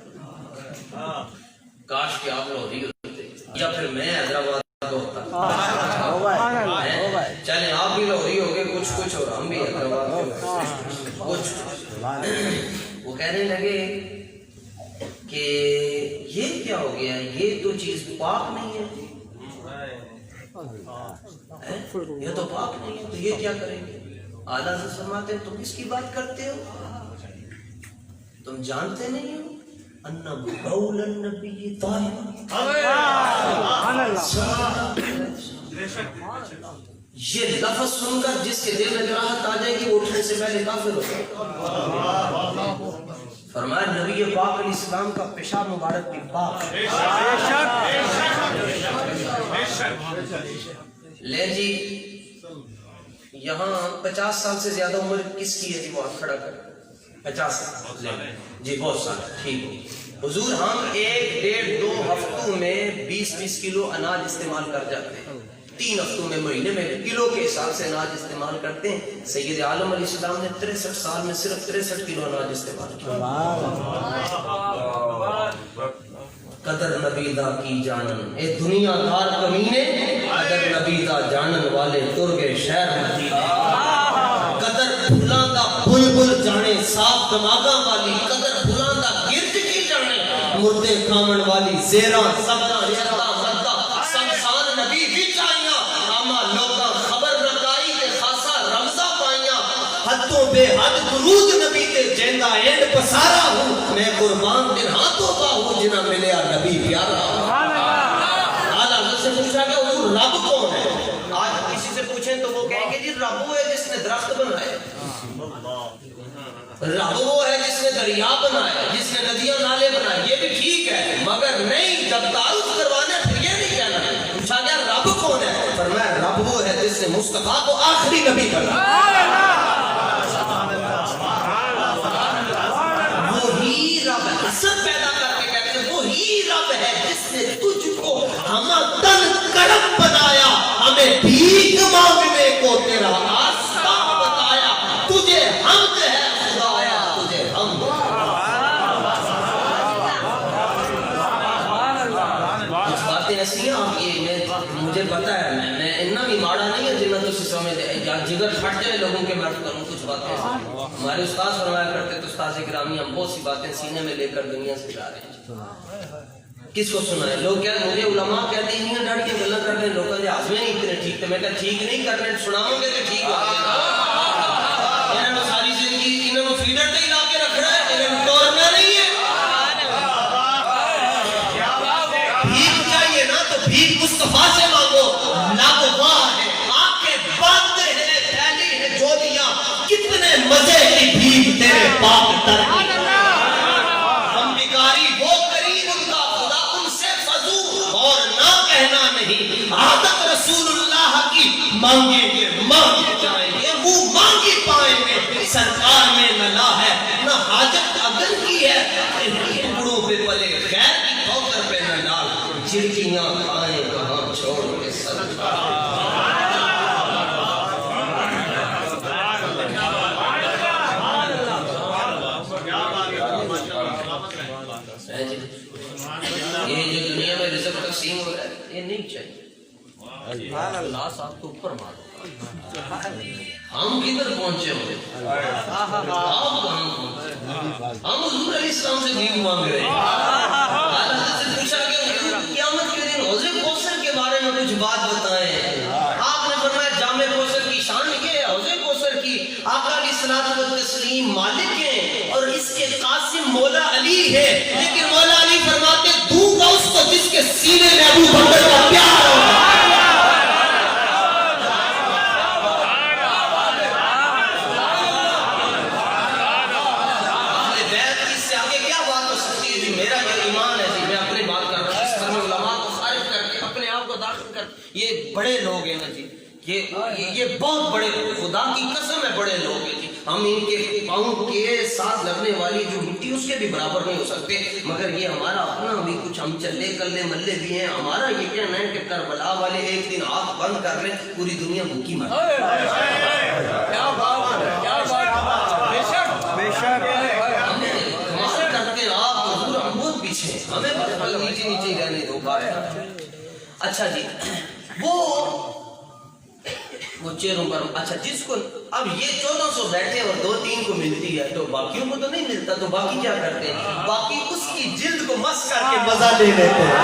کاش کہ آپ لوگ ہوتے یا پھر میں حیدرآباد کا ہوتا چلیں آپ ایک دو چیز پاک نہیں ہے، یہ تو پاک نہیں ہے، تو یہ کیا کریں گے؟ اعلیٰ حضرت فرماتے ہیں تم کس کی بات کرتے ہو؟ تم جانتے نہیں ہو ان قول النبی طاہر، یہ لفظ سن کر جس کے دل میں کراہت آ جائے گی وہ اٹھنے سے پہلے کافر ہو جائے گا۔ فرمایا نبی پاک علیہ السلام کا پیشاب مبارک بھی پاک ہے۔ لے جی یہاں 50 سال سے زیادہ عمر کس کی ہے جی؟ وہ ہاتھ کھڑا کر۔ 50 سال جی بہت سارا، ٹھیک ہے حضور ہم 1-1.5-2 ہفتوں میں 20-20 کلو اناج استعمال کر جاتے ہیں، 3 ہفتوں میں مہینے میں کلو کے حساب سے اناج استعمال کرتے ہیں۔ سید عالم علیہ السلام نے 63 سال میں صرف 63 کلو اناج استعمال کیا۔ قدر نبیدہ کی جانن اے دنیا دار کمینے، قدر نبیدہ جانن والے ترگے شہر مدینے، قدر بھولاں دا بلبل جانے صاف دماغاں والی، قدر بھولاں دا گرد کی جانے مردے کھامن والی، زیراں سبدہ ریاضہ مردہ سمسان نبی بھی چاہیاں، آما لوگاں خبر رکائی کے خاصا رمضہ پائیاں، حدوں بے حد درود نبی تے جیندہ اینڈ پسارا ہوں، میں قربان دن ہاتھوں کا ہوں جنہ ملیا نبی پیارا۔ آج حضرت سے پوچھا کہ حضور رب کون ہے؟ آج کسی سے پوچھیں تو وہ کہیں گے جی رب وہ ہے جس نے درخت بنائے، رب وہ ہے جس نے دریا بنائے، جس نے ندیاں نالے بنائے، یہ بھی ٹھیک ہے مگر نہیں، جب تعارف کروانا پھر یہ نہیں کہنا۔ پوچھا گیا رب کون ہے؟ فرمایا رب وہ ہے جس نے مصطفیٰ کو آخری نبی بنایا۔ وہی رب حسن پیدا کر کے کہتے ہیں وہی رب ہے جس نے تجھ کو ہمدن کرم بنایا، ہمیں بھیک مانگنے کو تیرا آسان بتایا، تجھے حمد ہے خدایا تجھے حمد۔ کچھ باتیں ایسی ہیں آپ یہ مجھے پتا ہے میں اتنا بھی ماڑا نہیں ہے جنہ تو سمجھ جگر پھٹ جائے لوگوں کے مرد کروں کچھ باتیں ہمارے استاد فرمایا کرتے تو استاد گرامی ہم بہت سی باتیں سینے میں لے کر دنیا سے جا رہے ہیں، کس کو سنا ہے؟ لوگ کہتے مجھے علماء کہتے ہیں انہیں ڈاڑ کے گلہ کرتے ہیں، لوگوں کے ہاتھ میں نہیں اتنے ٹھیک تھے، میں کہا ٹھیک نہیں کرنے سناؤں گے کہ ٹھیک ہو گئے انہوں نے ساری زندگی انہوں نے فیڈر تے لا کے رکھ رہا ہے، انہوں نے توڑنا نہیں ہے۔ بھیک چاہیے نا تو بھیک مصطفیٰ سے مانگو، لب واہ ہے آنکھیں بند ہے پھیلی ہے جولیاں، کتنے مزے کی بھیک تیرے پاک تر کی، ہم بھکاری وہ کریم ان کا خدا ان سے فضو اور نہ کہنا نہیں، عادت رسول اللہ کی مانگیں گے مانگے جائیں گے، وہ مانگی پائیں گے، سرکار میں نہ لا ہے نہ حاجت اگر کی ہے، ٹکڑوں پہ پلے خیر کی ٹھوکر پہ نہ ڈال، چڑکیاں کھائیں کہاں چھوڑ کے سرکار۔ یہ جو دنیا میں رزق تقسیم ہو رہا ہے یہ نہیں چاہیے، اللہ صاحب کو اوپر مارو، ہم کدھر پہنچے ہوئے، آپ کہاں پہنچے، ہم حضور علیہ السلام سے بھیک مانگ رہے ہیں۔ حضرت سے پوچھا کہ قیامت کے دن حوض کوثر کے بارے میں کچھ بات بتائیں، آپ نے فرمایا جامع کوثر کی شان یہ ہے، حوض کوثر کی آقا علیہ الصلوۃ والتسلیم مالک ہیں اور اس کے قاسم مولا علی ہے، لیکن مولا علی فرماتے دوں گا اس کو جس کے سینے میں ابو بکر کا پیار ہوگا۔ یہ بڑے لوگ ہیں نا جی، یہ بہت بڑے خدا کی قسم ہے بڑے لوگ ہیں جی، ہم ان کے پاؤں کے ساتھ لگنے والی جو مٹی اس کے بھی برابر نہیں ہو سکتے، مگر یہ ہمارا اپنا بھی کچھ ہم چلے کلے ملے بھی ہیں، ہمارا یہ کہنا ہے کہ کربلا والے ایک دن آنکھ بند کر لیں پوری دنیا بھوکی مر جائے۔ کیا بات ہے، کیا بات ہے، بے شک ہمیں کمال کرتے ہیں آپ حضور، ہم بہت پیچھے ہیں، ہمیں بس نیچے نیچے ہی رہنے دو بات۔ اچھا جی وہ چہروں پر، اچھا جس کو اب یہ 1400 بیٹھے اور 2-3 کو ملتی ہے تو باقیوں کو تو نہیں ملتا، تو باقی کیا کرتے ہیں؟ باقی اس کی جلد کو مس کر کے مزہ لے لیتے ہیں۔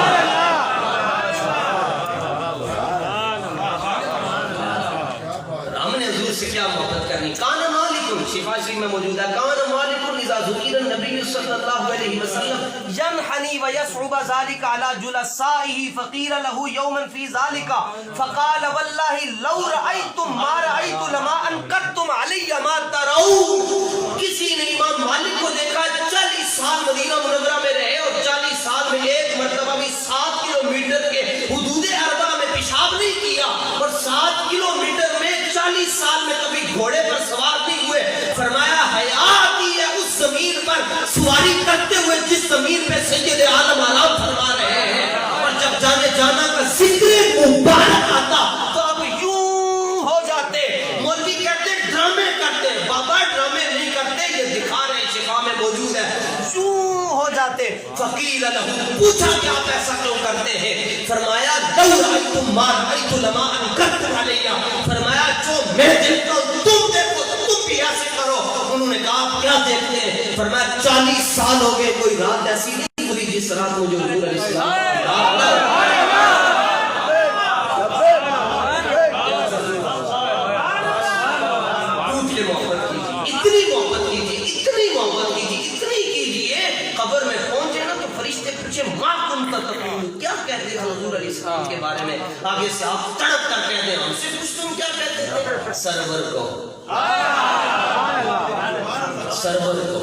ہم نے حضور سے کیا محبت کرنی؟ کان مالکن، شفا شریف میں موجود ہے، کان مالکن اذا ذکر النبی صلی اللہ علیہ وسلم ينحني ويصعب ذلك على جلسائه فقيل له يوما في ذلك فقال والله لو رأيتم ما رأيت لما انقضتم علي ما ترون۔ کسی نے امام مالک کو دیکھا 40 سال مدینہ منورہ میں رہے اور 40 سال میں ایک مرتبہ بھی 7 کلومیٹر کے حدود اربع میں پیشاب نہیں کیا، اور 7 کلومیٹر میں 40 سال میں کبھی گھوڑے پر سوار نہیں ہوئے۔ فرمایا حیات ہی ہے اس زمین پر سواری کرتے ہوئے جس زمین پہ سید عالم آرام فرما رہے ہیں، اور جب جانے جانا کا ذکر مبارک آتا تو اب یوں ہو جاتے۔ مولوی کہتے ڈرامے کرتے، بابا ڈرامے نہیں کرتے، یہ دکھا رہے ہیں، شفا میں موجود ہے، یوں ہو جاتے۔ فقیل لہو، پوچھا کہ آپ ایسا کیوں کرتے ہیں؟ فرمایا لو رأیتم ما رأیت لما انکرتم علیہ، فرمایا جو میں دیکھتا ہوں تم دیکھو تو تم بھی ایسے کرو۔ انہوں نے کہا آپ کیا دیکھتے ہیں؟ فرمایا 40 سال ہو گئے کوئی رات ایسی نہیں گزری جس رات مجھے حضور علیہ السلام ٹوٹ کے محبت کیجیے، اتنی محبت کیجیے، اتنی محبت کیجیے، اتنی کیجیے، قبر میں پہنچے نا تو فرشتے پوچھے ما کنت تقول، کیا کہتے تھے حضور علیہ السلام کے بارے میں؟ آگے سے آپ تڑپ کر کہتے ہیں ہم سے کچھ تم کیا کہتے تھے؟ سرور کو، سرور کو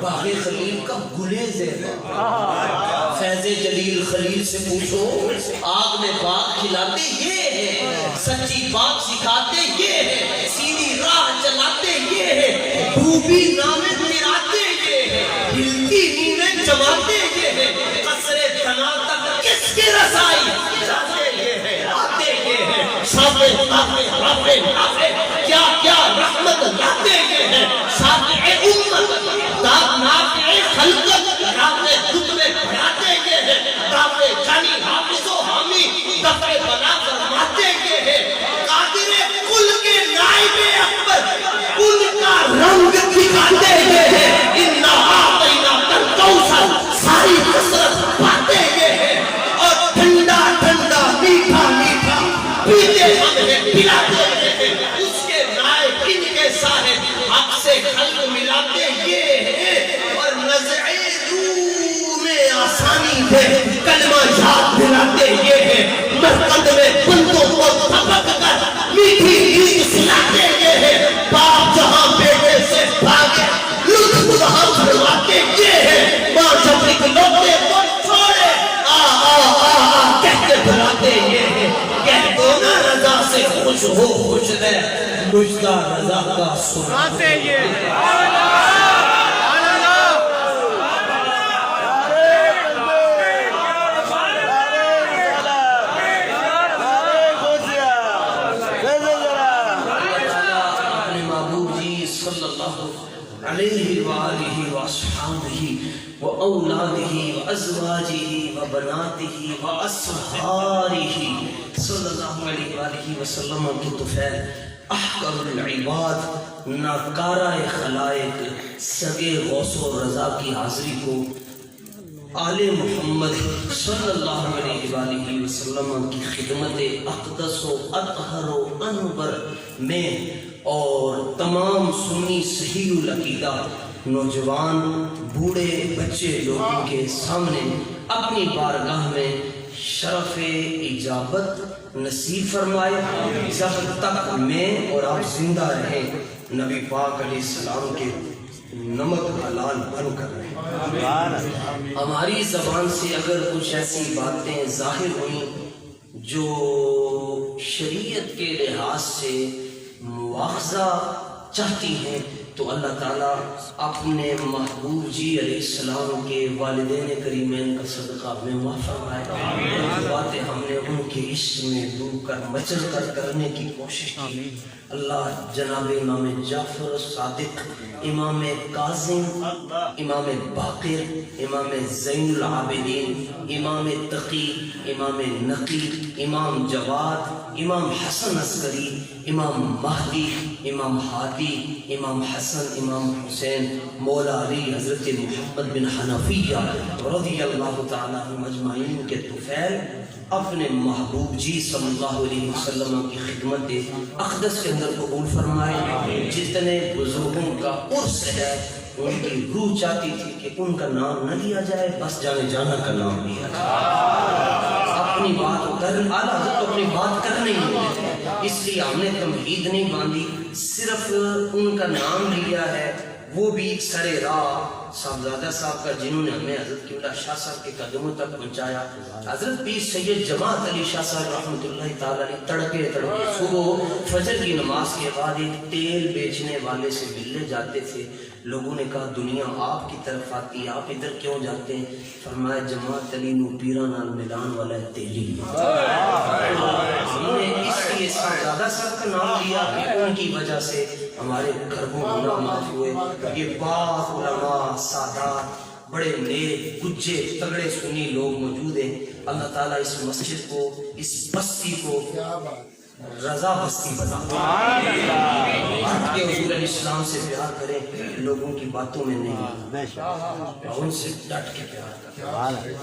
باغ خلیل کا گلیز ہے، فیض جلیل خلیل سے پوچھو، آگ میں باغ کھلاتے یہ ہے، سچی بات سکھاتے یہ ہے، سیدھی راہ چلاتے یہ ہے، ڈوبی نامیں مراتے یہ ہے، ہلتی نیمیں جماتے یہ ہے، قصر تنا تک کس کی رسائی جاتے یہ ہے، آتے یہ ہے، شاپے نافے رافے نافے کیا کیا رحمت لاتے یہ ہے، شاپے امت داد نافع خلقت رافع خطبے بھراتے یہ ہے، دافع جانی حافظ و حامی دفع بنا فرماتے یہ ہے، قادر کل کے نائب اکبر ان کا رنگ دکھاتے یہ ہے، انہا آتینا کل کوثر ساری کثرت پاتے یہ ہے، اور ٹھنڈا ٹھنڈا میٹھا میٹھا پیتے ہم ہیں پلاتے یہ ہے، اس کے نائب ان کے صاحب حق سے خلق ملاتے یہ ہے، اور نزع روح میں آسانی ہے، کلمہ یاد دلاتے یہ ہے، مرقد میں بندوں کو تھپک کر میٹھی نیند سلاتے یہ ہے، باپ جہاں بیٹے سے بھاگے لطف وہاں فرماتے یہ ہے، ماں جب نکلوتے تو چھوڑے کہتے بلاتے یہ ہے، کہہ دو نا رضا سے خوش ہو خوش رہ مجدہ رضا کا سناتے یہ ہے۔ علیہ وآلہ وآصحابہ وأولادہ وأزواجہ وبناتہ وأصہارہ صلی اللہ علیہ وآلہ وسلم کی طفیل احکم العباد ناکارہ خلائق سگے غوث و رضا کی حاضری کو آل محمد صلی اللہ علیہ وآلہ وسلم کی خدمت اقدس و اطہر و انور میں اور تمام سنی صحیح العقیدہ نوجوان بوڑھے بچے لوگوں کے سامنے اپنی بارگاہ میں شرف اجابت نصیب فرمائے، جب تک میں اور آپ زندہ رہیں نبی پاک علیہ السلام کے نمک حلال بن کر رہے۔ ہماری زبان سے اگر کچھ ایسی باتیں ظاہر ہوئیں جو شریعت کے لحاظ سے مواخذہ چاہتی ہیں تو اللہ تعالیٰ اپنے محبوب جی علیہ السلام کے والدین کریمین کا صدقہ میں معاف فرمائے۔ جو باتیں ہم نے ان کے عشق میں ڈوب کر مچل کر کرنے کی کوشش کی. اللہ جناب امام جعفر صادق، امام کاظم، امام باقر، امام زین العابدین، امام تقی، امام نقی، امام جواد، امام حسن عسکری، امام مہدی، امام ہادی، امام حسن، امام حسین، مولا علی حضرت محمد بن حنفیہ رضی اللہ تعالیٰ عنہم اجمعین کے طفیل اپنے محبوب جی صلی اللہ علیہ وسلم کی خدمت اقدس کے اندر قبول فرمائے. جتنے بزرگوں کا عرس ہے ان کی روح چاہتی تھی کہ ان کا نام نہ لیا جائے، بس جانے جانا کا نام لیا جائے. اپنی بات کر اعلیٰ حضرت تو اپنی بات کرنے ہی نہیں دیتے، اس لیے ہم نے تمہید نہیں باندھی، صرف ان کا نام لیا ہے. وہ بھی سر راہ صاحبزادہ صاحب کا جنہوں نے ہمیں حضرت قبلہ شاہ صاحب کے قدموں تک پہنچایا. حضرت پیر سید جماعت علی شاہ صاحب رحمۃ اللہ تعالیٰ علیہ تڑکے صبح فجر کی نماز کے بعد ایک تیل بیچنے والے سے ملنے جاتے تھے. لوگوں نے کہا دنیا آپ کی طرف آتی ہے، آپ ادھر کیوں جاتے ہیں؟ فرمایا جماعت علی نو پیرا نال ملان والا ہے تیلی. ہم نے اس لیے صاحبزادہ صاحب کا نام لیا کہ ان کی وجہ سے ہمارے گھروں گناہ معاف ہوئے. یہ بعض علماء سادات بڑے نیک گجے تگڑے سنی لوگ موجود ہیں. اللہ تعالیٰ اس مسجد کو، اس بستی کو رضا بستی بنا کے حضور علیہ السلام سے پیار کریں، لوگوں کی باتوں میں نہیں، ان سے ڈٹ کے پیار کریں.